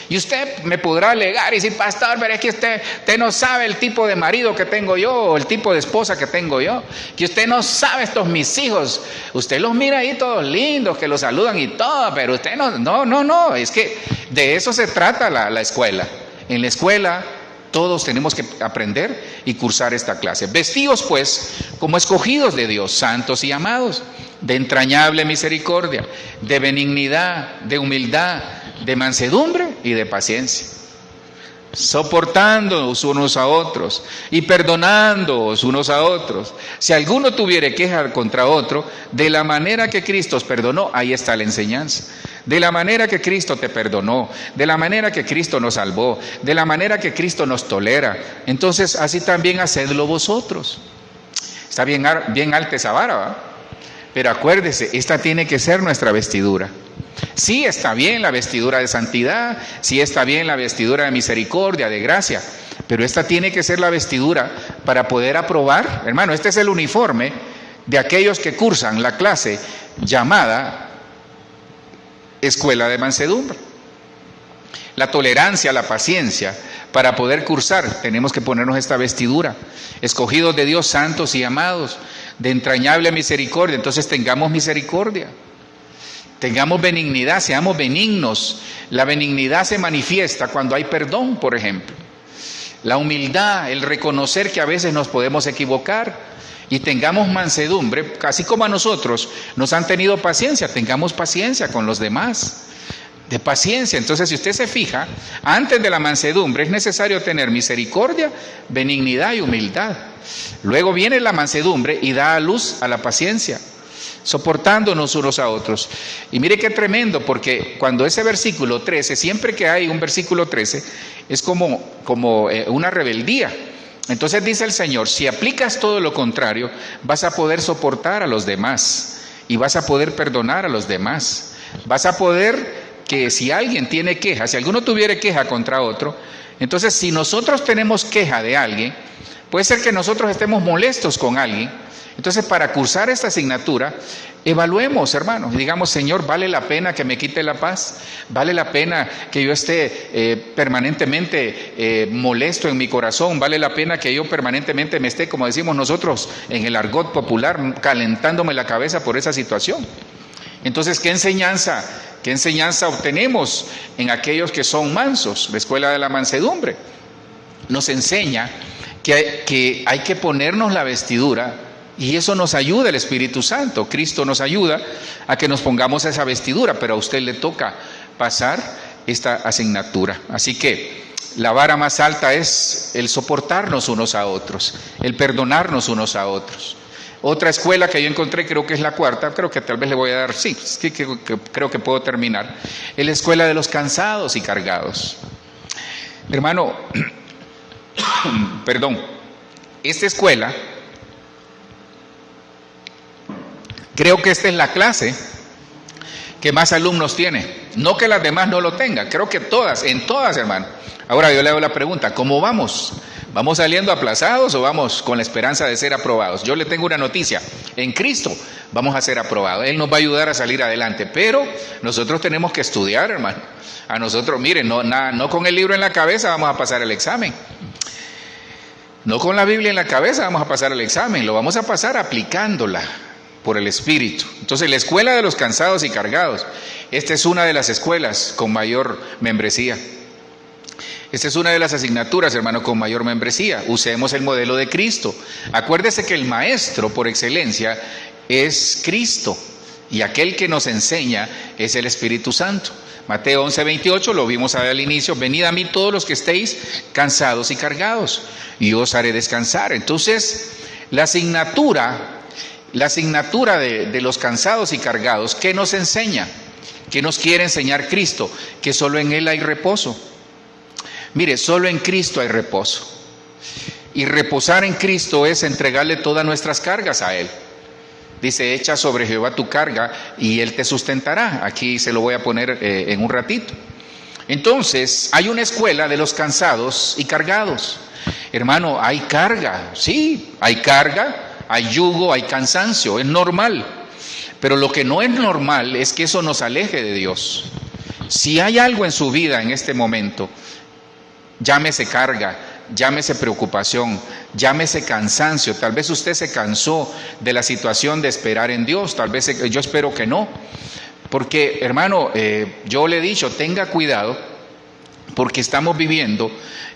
Y usted me podrá alegar y decir, pastor, pero es que usted no sabe el tipo de marido que tengo yo, o el tipo de esposa que tengo yo, que usted no sabe estos mis hijos. Usted los mira ahí todos lindos, que los saludan y todo, pero usted no, es que de eso se trata la escuela. En la escuela todos tenemos que aprender y cursar esta clase. Vestidos pues como escogidos de Dios, santos y amados, de entrañable misericordia, de benignidad, de humildad, de mansedumbre y de paciencia, soportándonos unos a otros y perdonándoos unos a otros. Si alguno tuviere queja contra otro, de la manera que Cristo os perdonó, ahí está la enseñanza. De la manera que Cristo te perdonó, de la manera que Cristo nos salvó, de la manera que Cristo nos tolera, entonces así también hacedlo vosotros. Está bien alta esa vara, ¿va? Pero acuérdese, esta tiene que ser nuestra vestidura. Sí está bien la vestidura de santidad, sí está bien la vestidura de misericordia, de gracia, pero esta tiene que ser la vestidura para poder aprobar. Hermano, este es el uniforme de aquellos que cursan la clase llamada escuela de mansedumbre. La tolerancia, la paciencia, para poder cursar tenemos que ponernos esta vestidura, escogidos de Dios, santos y amados, de entrañable misericordia. Entonces tengamos misericordia, tengamos benignidad, seamos benignos. La benignidad se manifiesta cuando hay perdón, por ejemplo. La humildad, el reconocer que a veces nos podemos equivocar, y tengamos mansedumbre, así como a nosotros nos han tenido paciencia, tengamos paciencia con los demás, de paciencia. Entonces, si usted se fija, antes de la mansedumbre es necesario tener misericordia, benignidad y humildad. Luego viene la mansedumbre y da a luz a la paciencia, soportándonos unos a otros. Y mire qué tremendo, porque cuando ese versículo 13, siempre que hay un versículo 13, es como una rebeldía. Entonces dice el Señor, si aplicas todo lo contrario, vas a poder soportar a los demás y vas a poder perdonar a los demás. Vas a poder que si alguien tiene queja, si alguno tuviere queja contra otro, entonces si nosotros tenemos queja de alguien, puede ser que nosotros estemos molestos con alguien. Entonces, para cursar esta asignatura, evaluemos, hermanos, y digamos, Señor, ¿vale la pena que me quite la paz? ¿Vale la pena que yo esté permanentemente molesto en mi corazón? ¿Vale la pena que yo permanentemente me esté, como decimos nosotros en el argot popular, calentándome la cabeza por esa situación? Entonces, ¿qué enseñanza obtenemos en aquellos que son mansos? La escuela de la mansedumbre nos enseña que hay que ponernos la vestidura. Y eso nos ayuda el Espíritu Santo. Cristo nos ayuda a que nos pongamos esa vestidura, pero a usted le toca pasar esta asignatura. Así que la vara más alta es el soportarnos unos a otros, el perdonarnos unos a otros. Otra escuela que yo encontré, creo que es la cuarta, creo que tal vez le voy a dar, creo que puedo terminar, es la escuela de los cansados y cargados. Hermano, perdón, esta escuela, creo que esta es la clase que más alumnos tiene. No que las demás no lo tengan, creo que todas, en todas, hermano. Ahora yo le hago la pregunta, ¿cómo vamos? ¿Vamos saliendo aplazados o vamos con la esperanza de ser aprobados? Yo le tengo una noticia, en Cristo vamos a ser aprobados. Él nos va a ayudar a salir adelante, pero nosotros tenemos que estudiar, hermano. A nosotros, miren, no con el libro en la cabeza vamos a pasar el examen. No con la Biblia en la cabeza vamos a pasar el examen, lo vamos a pasar aplicándola por el Espíritu. Entonces, la escuela de los cansados y cargados, esta es una de las escuelas con mayor membresía. Esta es una de las asignaturas, hermano, con mayor membresía. Usemos el modelo de Cristo. Acuérdese que el maestro por excelencia es Cristo y aquel que nos enseña es el Espíritu Santo. Mateo 11:28, lo vimos al inicio, venid a mí todos los que estéis cansados y cargados, y yo os haré descansar. Entonces, la asignatura de los cansados y cargados, ¿qué nos enseña? ¿Qué nos quiere enseñar Cristo? Que solo en Él hay reposo. Mire, solo en Cristo hay reposo. Y reposar en Cristo es entregarle todas nuestras cargas a Él. Dice, echa sobre Jehová tu carga y Él te sustentará. Aquí se lo voy a poner en un ratito. Entonces, hay una escuela de los cansados y cargados. Hermano, hay carga, sí, hay carga, hay yugo, hay cansancio, es normal. Pero lo que no es normal es que eso nos aleje de Dios. Si hay algo en su vida en este momento, llámese carga, llámese preocupación, llámese cansancio. Tal vez usted se cansó de la situación de esperar en Dios, tal vez yo espero que no. Porque, hermano, yo le he dicho, tenga cuidado, porque estamos viviendo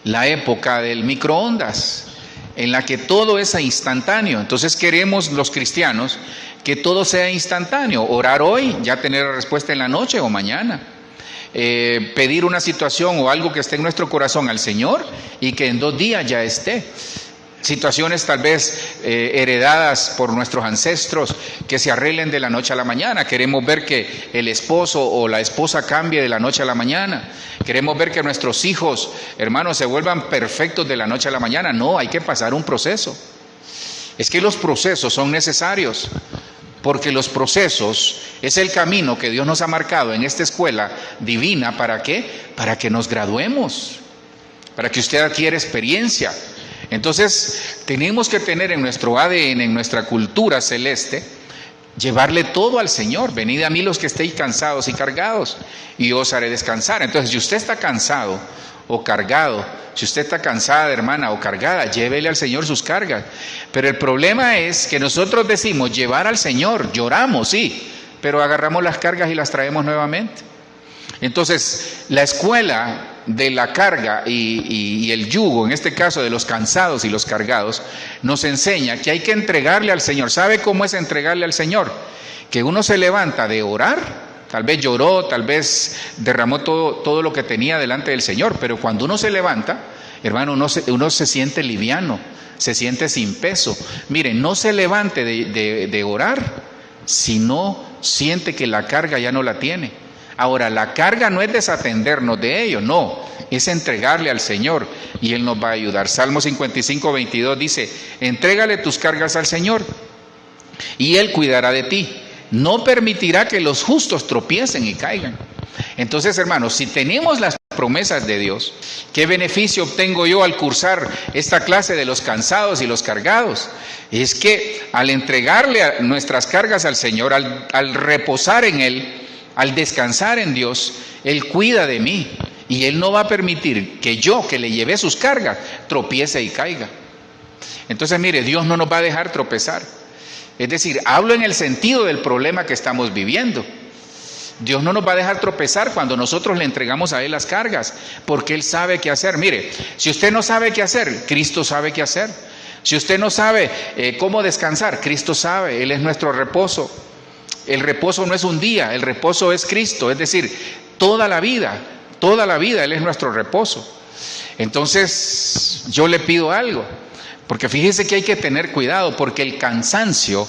la época del microondas, en la que todo es instantáneo. Entonces queremos los cristianos que todo sea instantáneo. Orar hoy, ya tener la respuesta en la noche o mañana. Pedir una situación o algo que esté en nuestro corazón al Señor y que en 2 días ya esté. Situaciones tal vez heredadas por nuestros ancestros que se arreglen de la noche a la mañana. Queremos ver que el esposo o la esposa cambie de la noche a la mañana. Queremos ver que nuestros hijos, hermanos, se vuelvan perfectos de la noche a la mañana. No, hay que pasar un proceso. Es que los procesos son necesarios, porque los procesos es el camino que Dios nos ha marcado en esta escuela divina. ¿Para qué? Para que nos graduemos, para que usted adquiera experiencia. Entonces, tenemos que tener en nuestro ADN, en nuestra cultura celeste, llevarle todo al Señor. Venid a mí los que estéis cansados y cargados, y yo os haré descansar. Entonces, si usted está cansado o cargado, si usted está cansada, hermana, o cargada, llévele al Señor sus cargas. Pero el problema es que nosotros decimos llevar al Señor, lloramos, sí, pero agarramos las cargas y las traemos nuevamente. Entonces, la escuela de la carga y el yugo, en este caso de los cansados y los cargados, nos enseña que hay que entregarle al Señor. ¿Sabe cómo es entregarle al Señor? Que uno se levanta de orar, tal vez lloró, tal vez derramó todo lo que tenía delante del Señor, pero cuando uno se levanta, hermano, uno se siente liviano, se siente sin peso. Mire, no se levante de orar si no siente que la carga ya no la tiene. Ahora, la carga no es desatendernos de ello, no, es entregarle al Señor y Él nos va a ayudar. Salmo 55:22 dice, entrégale tus cargas al Señor y Él cuidará de ti. No permitirá que los justos tropiecen y caigan. Entonces, hermanos, si tenemos las promesas de Dios, ¿qué beneficio obtengo yo al cursar esta clase de los cansados y los cargados? Es que al entregarle nuestras cargas al Señor, al reposar en Él, al descansar en Dios, Él cuida de mí y Él no va a permitir que yo, que le llevé sus cargas, tropiece y caiga. Entonces, mire, Dios no nos va a dejar tropezar. Es decir, hablo en el sentido del problema que estamos viviendo. Dios no nos va a dejar tropezar cuando nosotros le entregamos a Él las cargas, porque Él sabe qué hacer. Mire, si usted no sabe qué hacer, Cristo sabe qué hacer. Si usted no sabe cómo descansar, Cristo sabe, Él es nuestro reposo. El reposo no es un día, el reposo es Cristo, es decir, toda la vida Él es nuestro reposo. Entonces, yo le pido algo, porque fíjese que hay que tener cuidado, porque el cansancio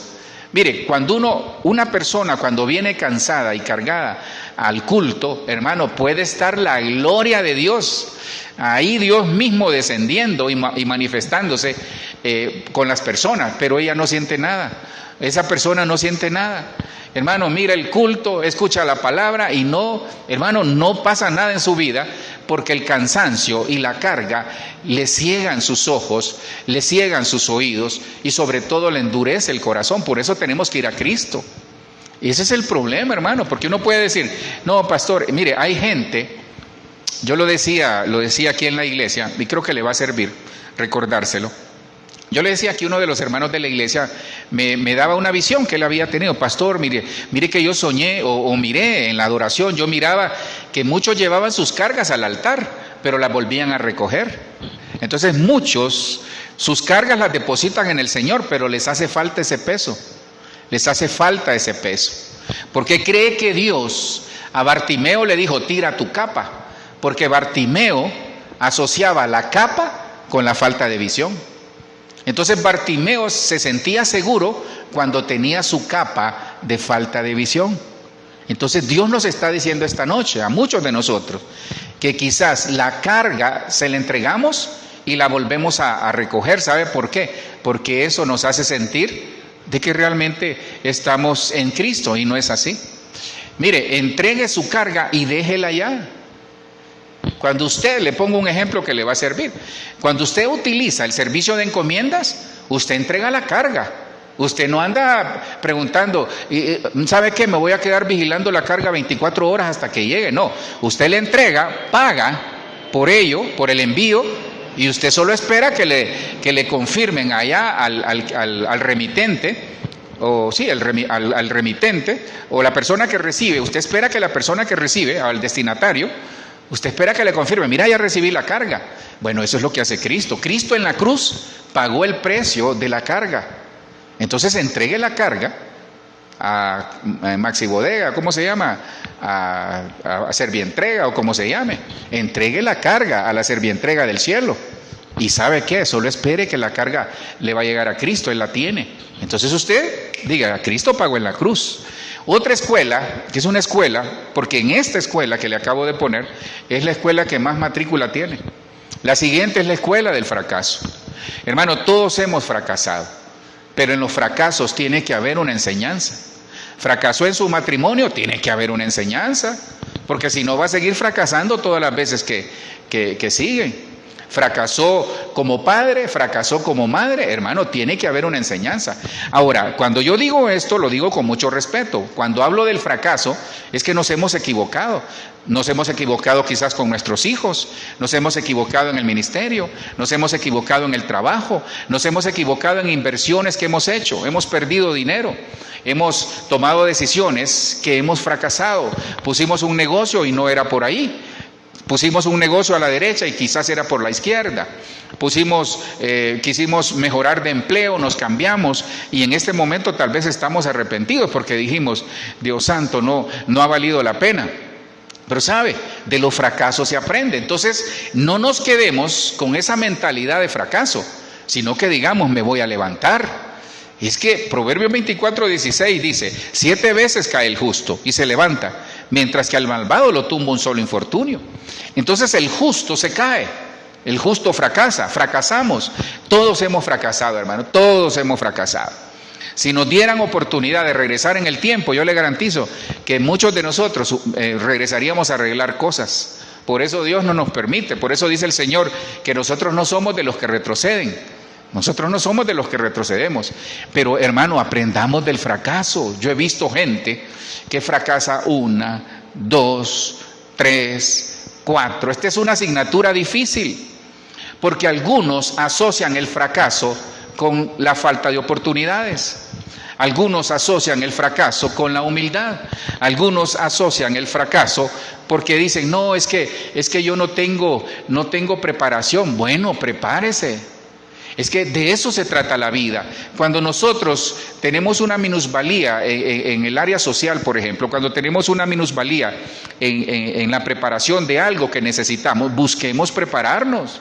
Mire, cuando una persona cuando viene cansada y cargada al culto, hermano, puede estar la gloria de Dios, ahí Dios mismo descendiendo y manifestándose con las personas, pero ella no siente nada, esa persona no siente nada. Hermano, mira el culto, escucha la palabra y no, hermano, no pasa nada en su vida porque el cansancio y la carga le ciegan sus ojos, le ciegan sus oídos y sobre todo le endurece el corazón. Por eso tenemos que ir a Cristo. Y ese es el problema, hermano, porque uno puede decir, no, pastor, mire, hay gente, yo lo decía aquí en la iglesia y creo que le va a servir recordárselo. Yo le decía que uno de los hermanos de la iglesia me daba una visión que él había tenido. Pastor, mire que yo soñé o miré en la adoración, yo miraba que muchos llevaban sus cargas al altar, pero las volvían a recoger. Entonces muchos, sus cargas las depositan en el Señor, pero les hace falta ese peso. Les hace falta ese peso. Porque cree que Dios a Bartimeo le dijo, tira tu capa. Porque Bartimeo asociaba la capa con la falta de visión. Entonces Bartimeo se sentía seguro cuando tenía su capa de falta de visión. Entonces Dios nos está diciendo esta noche a muchos de nosotros que quizás la carga se la entregamos y la volvemos a recoger. ¿Sabe por qué? Porque eso nos hace sentir de que realmente estamos en Cristo y no es así. Mire, entregue su carga y déjela ya. Cuando usted, le pongo un ejemplo que le va a servir, cuando usted utiliza el servicio de encomiendas, usted entrega la carga. Usted no anda preguntando, ¿sabe qué? Me voy a quedar vigilando la carga 24 horas hasta que llegue. No, usted le entrega, paga por ello, por el envío, y usted solo espera que le confirmen allá al remitente, o sí, al remitente, o la persona que recibe. Usted espera que la persona que recibe, al destinatario, usted espera que le confirme, mira, ya recibí la carga. Bueno, eso es lo que hace Cristo. Cristo en la cruz pagó el precio de la carga. Entonces entregue la carga a Maxi Bodega, ¿cómo se llama? A Servientrega o como se llame. Entregue la carga a la Servientrega del cielo. ¿Y sabe qué? Solo espere que la carga le va a llegar a Cristo, Él la tiene. Entonces usted diga, Cristo pagó en la cruz. Otra escuela, que es una escuela, porque en esta escuela que le acabo de poner, es la escuela que más matrícula tiene. La siguiente es la escuela del fracaso. Hermano, todos hemos fracasado, pero en los fracasos tiene que haber una enseñanza. Fracasó en su matrimonio, tiene que haber una enseñanza, porque si no va a seguir fracasando todas las veces que siguen. Fracasó como padre, fracasó como madre, hermano, tiene que haber una enseñanza. Ahora, cuando yo digo esto, lo digo con mucho respeto. Cuando hablo del fracaso, es que nos hemos equivocado. Nos hemos equivocado quizás con nuestros hijos, nos hemos equivocado en el ministerio, nos hemos equivocado en el trabajo, nos hemos equivocado en inversiones que hemos hecho, hemos perdido dinero, hemos tomado decisiones que hemos fracasado, pusimos un negocio y no era por ahí. Pusimos un negocio a la derecha y quizás era por la izquierda. Quisimos mejorar de empleo, nos cambiamos y en este momento tal vez estamos arrepentidos porque dijimos, Dios santo, no ha valido la pena. Pero sabe, de los fracasos se aprende. Entonces no nos quedemos con esa mentalidad de fracaso, sino que digamos, me voy a levantar. Y es que Proverbios 24:16 dice, 7 veces cae el justo y se levanta, mientras que al malvado lo tumba un solo infortunio. Entonces el justo se cae, el justo fracasa, fracasamos. Todos hemos fracasado, hermano, todos hemos fracasado. Si nos dieran oportunidad de regresar en el tiempo, yo le garantizo que muchos de nosotros regresaríamos a arreglar cosas. Por eso Dios no nos permite, por eso dice el Señor que nosotros no somos de los que retroceden. Nosotros no somos de los que retrocedemos, pero hermano, aprendamos del fracaso. Yo he visto gente que fracasa 1, 2, 3, 4. Esta es una asignatura difícil, porque algunos asocian el fracaso con la falta de oportunidades. Algunos asocian el fracaso con la humildad. Algunos asocian el fracaso porque dicen, no, es que yo no tengo preparación. Bueno, prepárese. Es que de eso se trata la vida. Cuando nosotros tenemos una minusvalía en el área social, por ejemplo, cuando tenemos una minusvalía en la preparación de algo que necesitamos, busquemos prepararnos.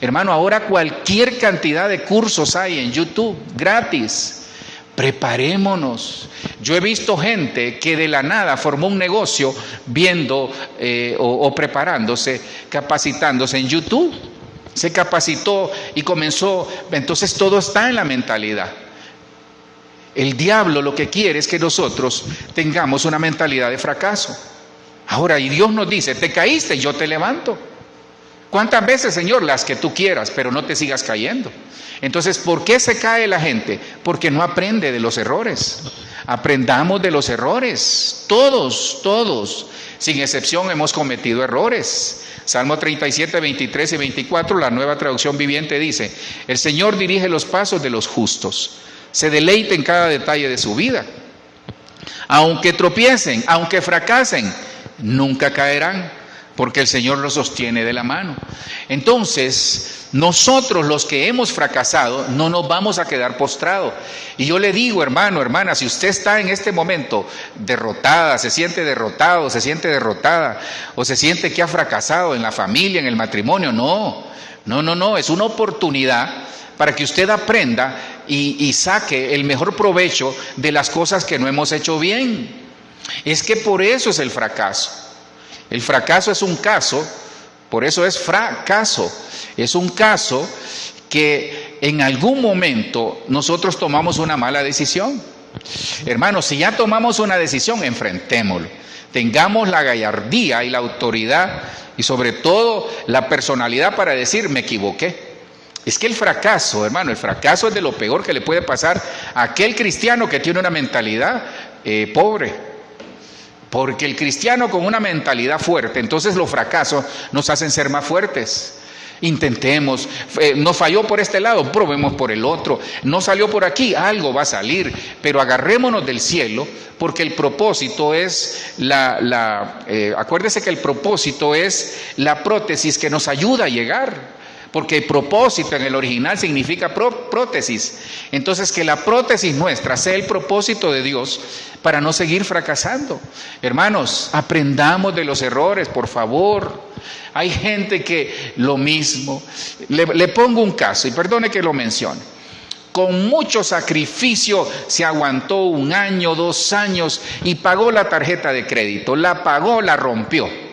Hermano, ahora cualquier cantidad de cursos hay en YouTube, gratis, Preparémonos. Yo he visto gente que de la nada formó un negocio viendo o preparándose, capacitándose en YouTube. Se capacitó y comenzó. Entonces todo está en la mentalidad. El diablo lo que quiere es que nosotros tengamos una mentalidad de fracaso. Ahora, y Dios nos dice, te caíste, yo te levanto. ¿Cuántas veces, Señor? Las que tú quieras, pero no te sigas cayendo. Entonces, ¿por qué se cae la gente? Porque no aprende de los errores. Aprendamos de los errores. Todos, sin excepción, hemos cometido errores. Salmo 37, 23 y 24, la Nueva Traducción Viviente dice, el Señor dirige los pasos de los justos. Se deleita en cada detalle de su vida. Aunque tropiecen, aunque fracasen, nunca caerán, porque el Señor los sostiene de la mano. Entonces, nosotros los que hemos fracasado no nos vamos a quedar postrados. Y yo le digo, hermano, hermana, si usted está en este momento derrotada, se siente derrotado, se siente derrotada, o se siente que ha fracasado en la familia, en el matrimonio, no, es una oportunidad para que usted aprenda y saque el mejor provecho de las cosas que no hemos hecho bien. Es que por eso es el fracaso. El fracaso es un caso, por eso es fracaso. Es un caso que en algún momento nosotros tomamos una mala decisión. Hermanos, si ya tomamos una decisión, enfrentémoslo. Tengamos la gallardía y la autoridad y sobre todo la personalidad para decir, me equivoqué. Es que el fracaso, hermano, el fracaso es de lo peor que le puede pasar a aquel cristiano que tiene una mentalidad pobre. Porque el cristiano con una mentalidad fuerte, entonces los fracasos nos hacen ser más fuertes. Intentemos, nos falló por este lado, probemos por el otro, no salió por aquí, algo va a salir, pero agarrémonos del cielo, porque el propósito es acuérdese que el propósito es la prótesis que nos ayuda a llegar. Porque propósito en el original significa prótesis. Entonces que la prótesis nuestra sea el propósito de Dios para no seguir fracasando. Hermanos, aprendamos de los errores, por favor. Hay gente que lo mismo. Le pongo un caso y perdone que lo mencione. Con mucho sacrificio se aguantó 1 año, 2 años y pagó la tarjeta de crédito. La pagó, la rompió.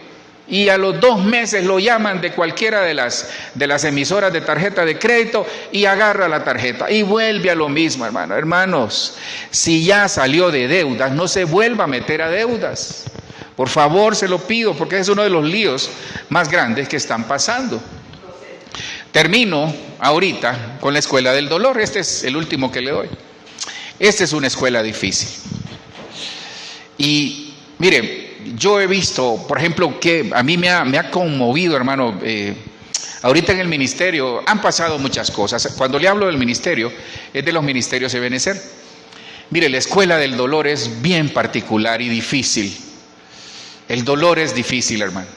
Y a los 2 meses lo llaman de cualquiera de las emisoras de tarjeta de crédito y agarra la tarjeta y vuelve a lo mismo, hermano. Hermanos, si ya salió de deudas, no se vuelva a meter a deudas. Por favor, se lo pido, porque es uno de los líos más grandes que están pasando. Termino ahorita con la escuela del dolor. Este es el último que le doy. Esta es una escuela difícil. Y mire, yo he visto, por ejemplo, que a mí me ha conmovido, hermano, ahorita en el ministerio han pasado muchas cosas. Cuando le hablo del ministerio, es de los ministerios de Benecer. Mire, la escuela del dolor es bien particular y difícil. El dolor es difícil, hermano,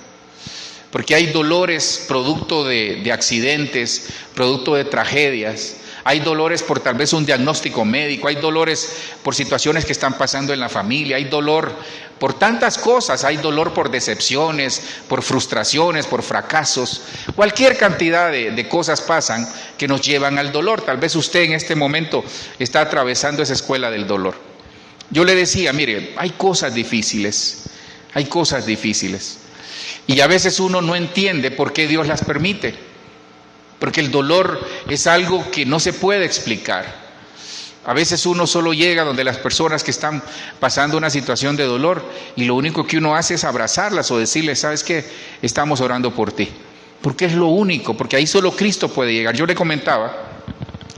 porque hay dolores producto de accidentes, producto de tragedias. Hay dolores por tal vez un diagnóstico médico, hay dolores por situaciones que están pasando en la familia, hay dolor por tantas cosas, hay dolor por decepciones, por frustraciones, por fracasos. Cualquier cantidad de cosas pasan que nos llevan al dolor. Tal vez usted en este momento está atravesando esa escuela del dolor. Yo le decía, mire, hay cosas difíciles, y a veces uno no entiende por qué Dios las permite. Porque el dolor es algo que no se puede explicar. A veces uno solo llega donde las personas que están pasando una situación de dolor y lo único que uno hace es abrazarlas o decirles, ¿sabes qué? Estamos orando por ti. Porque es lo único, porque ahí solo Cristo puede llegar. Yo le comentaba,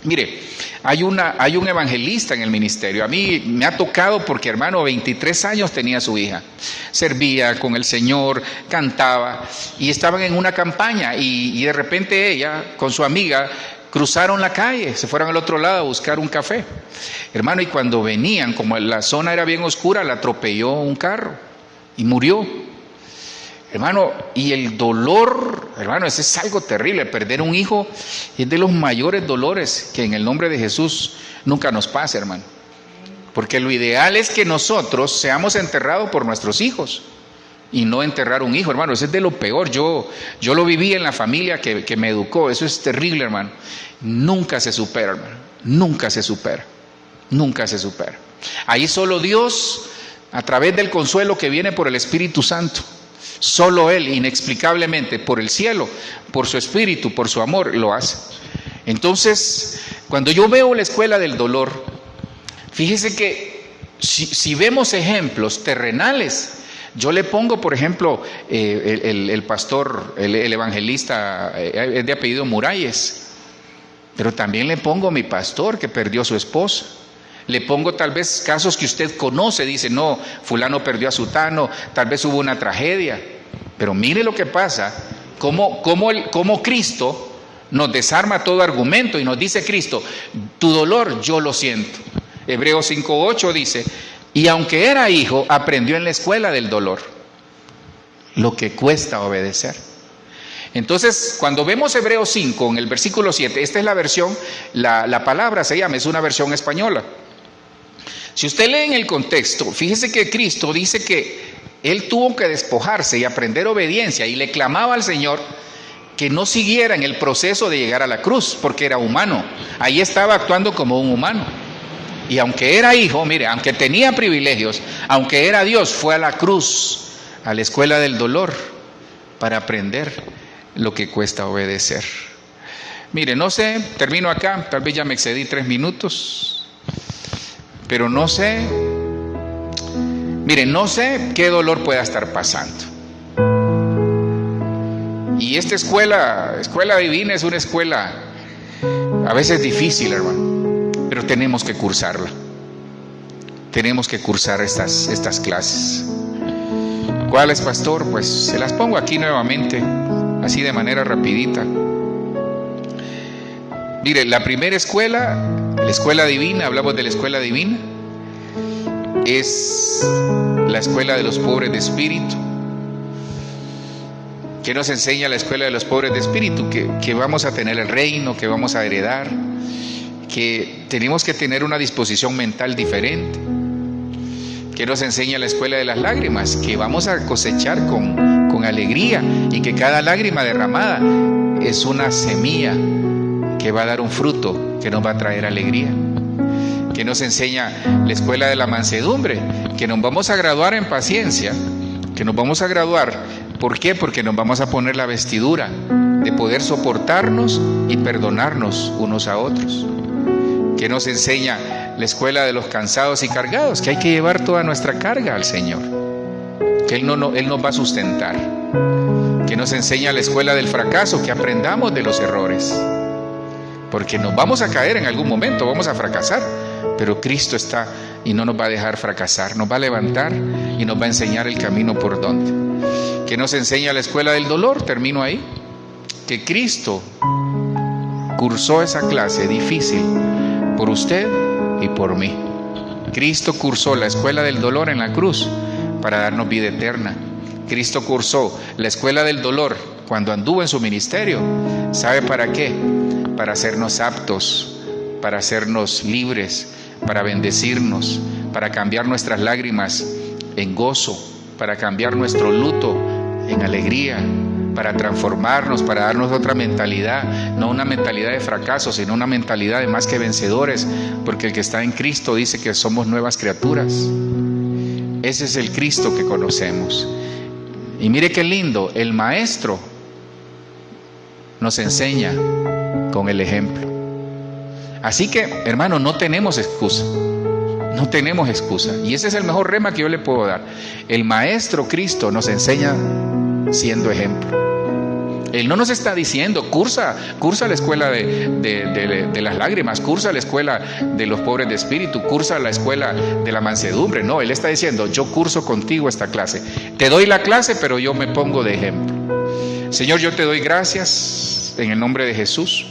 mire, hay un evangelista en el ministerio. A mí me ha tocado porque, hermano, 23 años tenía su hija. Servía con el Señor, cantaba y estaban en una campaña y de repente ella con su amiga cruzaron la calle, se fueron al otro lado a buscar un café. Hermano, y cuando venían, como la zona era bien oscura, la atropelló un carro y murió. Hermano, y el dolor, hermano, ese es algo terrible. Perder un hijo es de los mayores dolores que en el nombre de Jesús nunca nos pase, hermano. Porque lo ideal es que nosotros seamos enterrados por nuestros hijos y no enterrar un hijo, hermano. Eso es de lo peor. Yo lo viví en la familia que me educó. Eso es terrible, hermano. Nunca se supera, hermano. Nunca se supera. Nunca se supera. Ahí solo Dios, a través del consuelo que viene por el Espíritu Santo, solo Él, inexplicablemente, por el cielo, por su Espíritu, por su amor, lo hace. Entonces, cuando yo veo la escuela del dolor, fíjese que si vemos ejemplos terrenales, yo le pongo, por ejemplo, el pastor, el evangelista, es de apellido Muralles, pero también le pongo a mi pastor que perdió a su esposa. Le pongo tal vez casos que usted conoce, dice, no, fulano perdió a sutano, tal vez hubo una tragedia. Pero mire lo que pasa, cómo Cristo nos desarma todo argumento y nos dice Cristo, tu dolor yo lo siento. Hebreos 5:8 dice, y aunque era hijo, aprendió en la escuela del dolor, lo que cuesta obedecer. Entonces, cuando vemos Hebreos 5, en el versículo 7, esta es la versión, la palabra se llama, es una versión española. Si usted lee en el contexto, fíjese que Cristo dice que Él tuvo que despojarse y aprender obediencia, y le clamaba al Señor que no siguiera en el proceso de llegar a la cruz, porque era humano. Ahí estaba actuando como un humano. Y aunque era hijo, mire, aunque tenía privilegios, aunque era Dios, fue a la cruz, a la escuela del dolor, para aprender lo que cuesta obedecer. Mire, no sé, termino acá, tal vez ya me excedí 3 minutos. Pero no sé, miren, no sé qué dolor pueda estar pasando. Y esta escuela divina es una escuela a veces difícil, hermano, pero tenemos que cursarla. Tenemos que cursar estas clases. ¿Cuáles, pastor? Pues se las pongo aquí nuevamente, así de manera rapidita. Mire, la primera escuela, la escuela divina, hablamos de la escuela divina, es la escuela de los pobres de espíritu. ¿Qué nos enseña la escuela de los pobres de espíritu? Que vamos a tener el reino, que vamos a heredar, que tenemos que tener una disposición mental diferente. ¿Qué nos enseña la escuela de las lágrimas? Que vamos a cosechar con alegría, y que cada lágrima derramada es una semilla que va a dar un fruto que nos va a traer alegría. Que nos enseña la escuela de la mansedumbre, que nos vamos a graduar en paciencia, que nos vamos a graduar. ¿Por qué? Porque nos vamos a poner la vestidura de poder soportarnos y perdonarnos unos a otros. Que nos enseña la escuela de los cansados y cargados, que hay que llevar toda nuestra carga al Señor, que Él nos va a sustentar. Que nos enseña la escuela del fracaso, que aprendamos de los errores, porque nos vamos a caer en algún momento, vamos a fracasar, pero Cristo está y no nos va a dejar fracasar, nos va a levantar y nos va a enseñar el camino por donde. Que nos enseña la escuela del dolor, termino ahí, que Cristo cursó esa clase difícil por usted y por mí. Cristo cursó la escuela del dolor en la cruz para darnos vida eterna. Cristo cursó la escuela del dolor cuando anduvo en su ministerio. ¿Sabe para qué? Para hacernos aptos, para hacernos libres, para bendecirnos, para cambiar nuestras lágrimas en gozo, para cambiar nuestro luto en alegría, para transformarnos, para darnos otra mentalidad, no una mentalidad de fracaso, sino una mentalidad de más que vencedores, porque el que está en Cristo dice que somos nuevas criaturas. Ese es el Cristo que conocemos. Y mire qué lindo, el Maestro nos enseña con el ejemplo. Así que, hermano, no tenemos excusa. No tenemos excusa. Y ese es el mejor rema que yo le puedo dar. El Maestro Cristo nos enseña siendo ejemplo. Él no nos está diciendo, cursa la escuela de las lágrimas, cursa la escuela de los pobres de espíritu, cursa la escuela de la mansedumbre. No, Él está diciendo, yo curso contigo esta clase. Te doy la clase, pero yo me pongo de ejemplo. Señor, yo te doy gracias en el nombre de Jesús.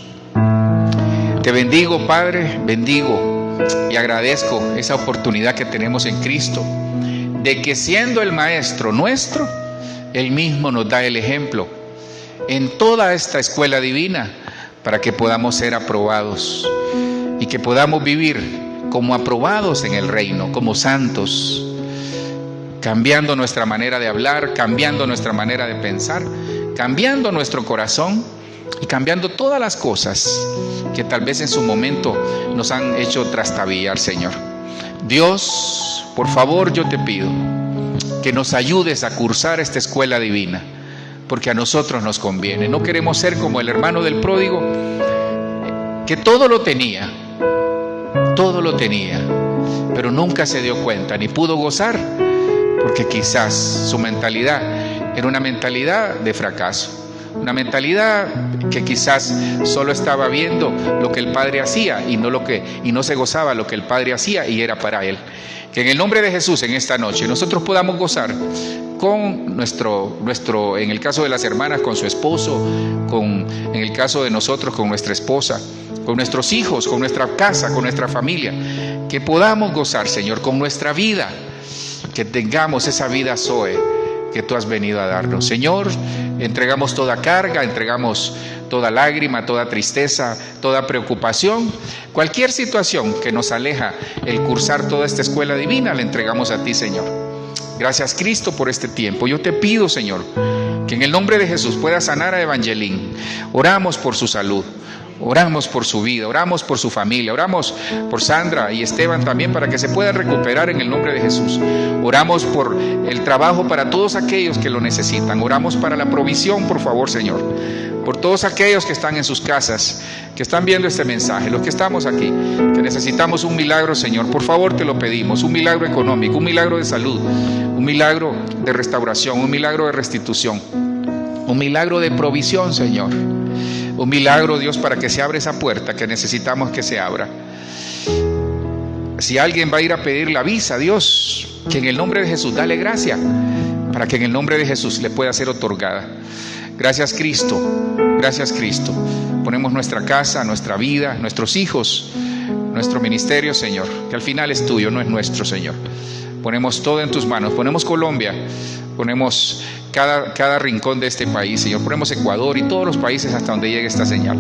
Te bendigo, Padre, bendigo y agradezco esa oportunidad que tenemos en Cristo, de que siendo el Maestro nuestro, Él mismo nos da el ejemplo en toda esta escuela divina, para que podamos ser aprobados y que podamos vivir como aprobados en el reino, como santos, cambiando nuestra manera de hablar, cambiando nuestra manera de pensar, cambiando nuestro corazón, y cambiando todas las cosas que tal vez en su momento nos han hecho trastabillar, Señor. Dios, por favor, yo te pido que nos ayudes a cursar esta escuela divina, porque a nosotros nos conviene. No queremos ser como el hermano del pródigo, que todo lo tenía, pero nunca se dio cuenta, ni pudo gozar, porque quizás su mentalidad era una mentalidad de fracaso. Una mentalidad que quizás solo estaba viendo lo que el Padre hacía y no se gozaba lo que el Padre hacía y era para él. Que en el nombre de Jesús en esta noche nosotros podamos gozar con nuestro, en el caso de las hermanas, con su esposo, en el caso de nosotros, con nuestra esposa, con nuestros hijos, con nuestra casa, con nuestra familia. Que podamos gozar, Señor, con nuestra vida, que tengamos esa vida Zoe que tú has venido a darnos. Señor, entregamos toda carga, entregamos toda lágrima, toda tristeza, toda preocupación, cualquier situación que nos aleja el cursar toda esta escuela divina, la entregamos a ti, Señor. Gracias, Cristo, por este tiempo. Yo te pido, Señor, que en el nombre de Jesús pueda sanar a Evangeline. Oramos por su salud, oramos por su vida, oramos por su familia, oramos por Sandra y Esteban también para que se puedan recuperar en el nombre de Jesús. Oramos por el trabajo para todos aquellos que lo necesitan. Oramos para la provisión, por favor, Señor, por todos aquellos que están en sus casas, que están viendo este mensaje, los que estamos aquí, que necesitamos un milagro, Señor. Por favor, te lo pedimos, un milagro económico, un milagro de salud, un milagro de restauración, un milagro de restitución, un milagro de provisión, Señor. Un milagro, Dios, para que se abra esa puerta que necesitamos que se abra. Si alguien va a ir a pedir la visa, Dios, que en el nombre de Jesús, dale gracia, para que en el nombre de Jesús le pueda ser otorgada. Gracias, Cristo. Gracias, Cristo. Ponemos nuestra casa, nuestra vida, nuestros hijos, nuestro ministerio, Señor, que al final es tuyo, no es nuestro, Señor. Ponemos todo en tus manos. Ponemos Colombia, ponemos cada rincón de este país, Señor. Ponemos Ecuador y todos los países hasta donde llegue esta señal.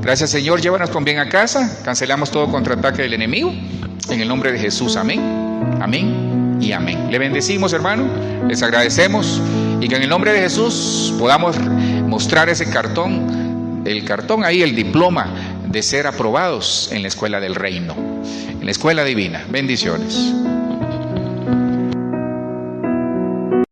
Gracias, Señor. Llévanos con bien a casa. Cancelamos todo contraataque del enemigo. En el nombre de Jesús. Amén. Amén y amén. Le bendecimos, hermano. Les agradecemos. Y que en el nombre de Jesús podamos mostrar ese cartón, el diploma de ser aprobados en la escuela del reino, en la escuela divina. Bendiciones.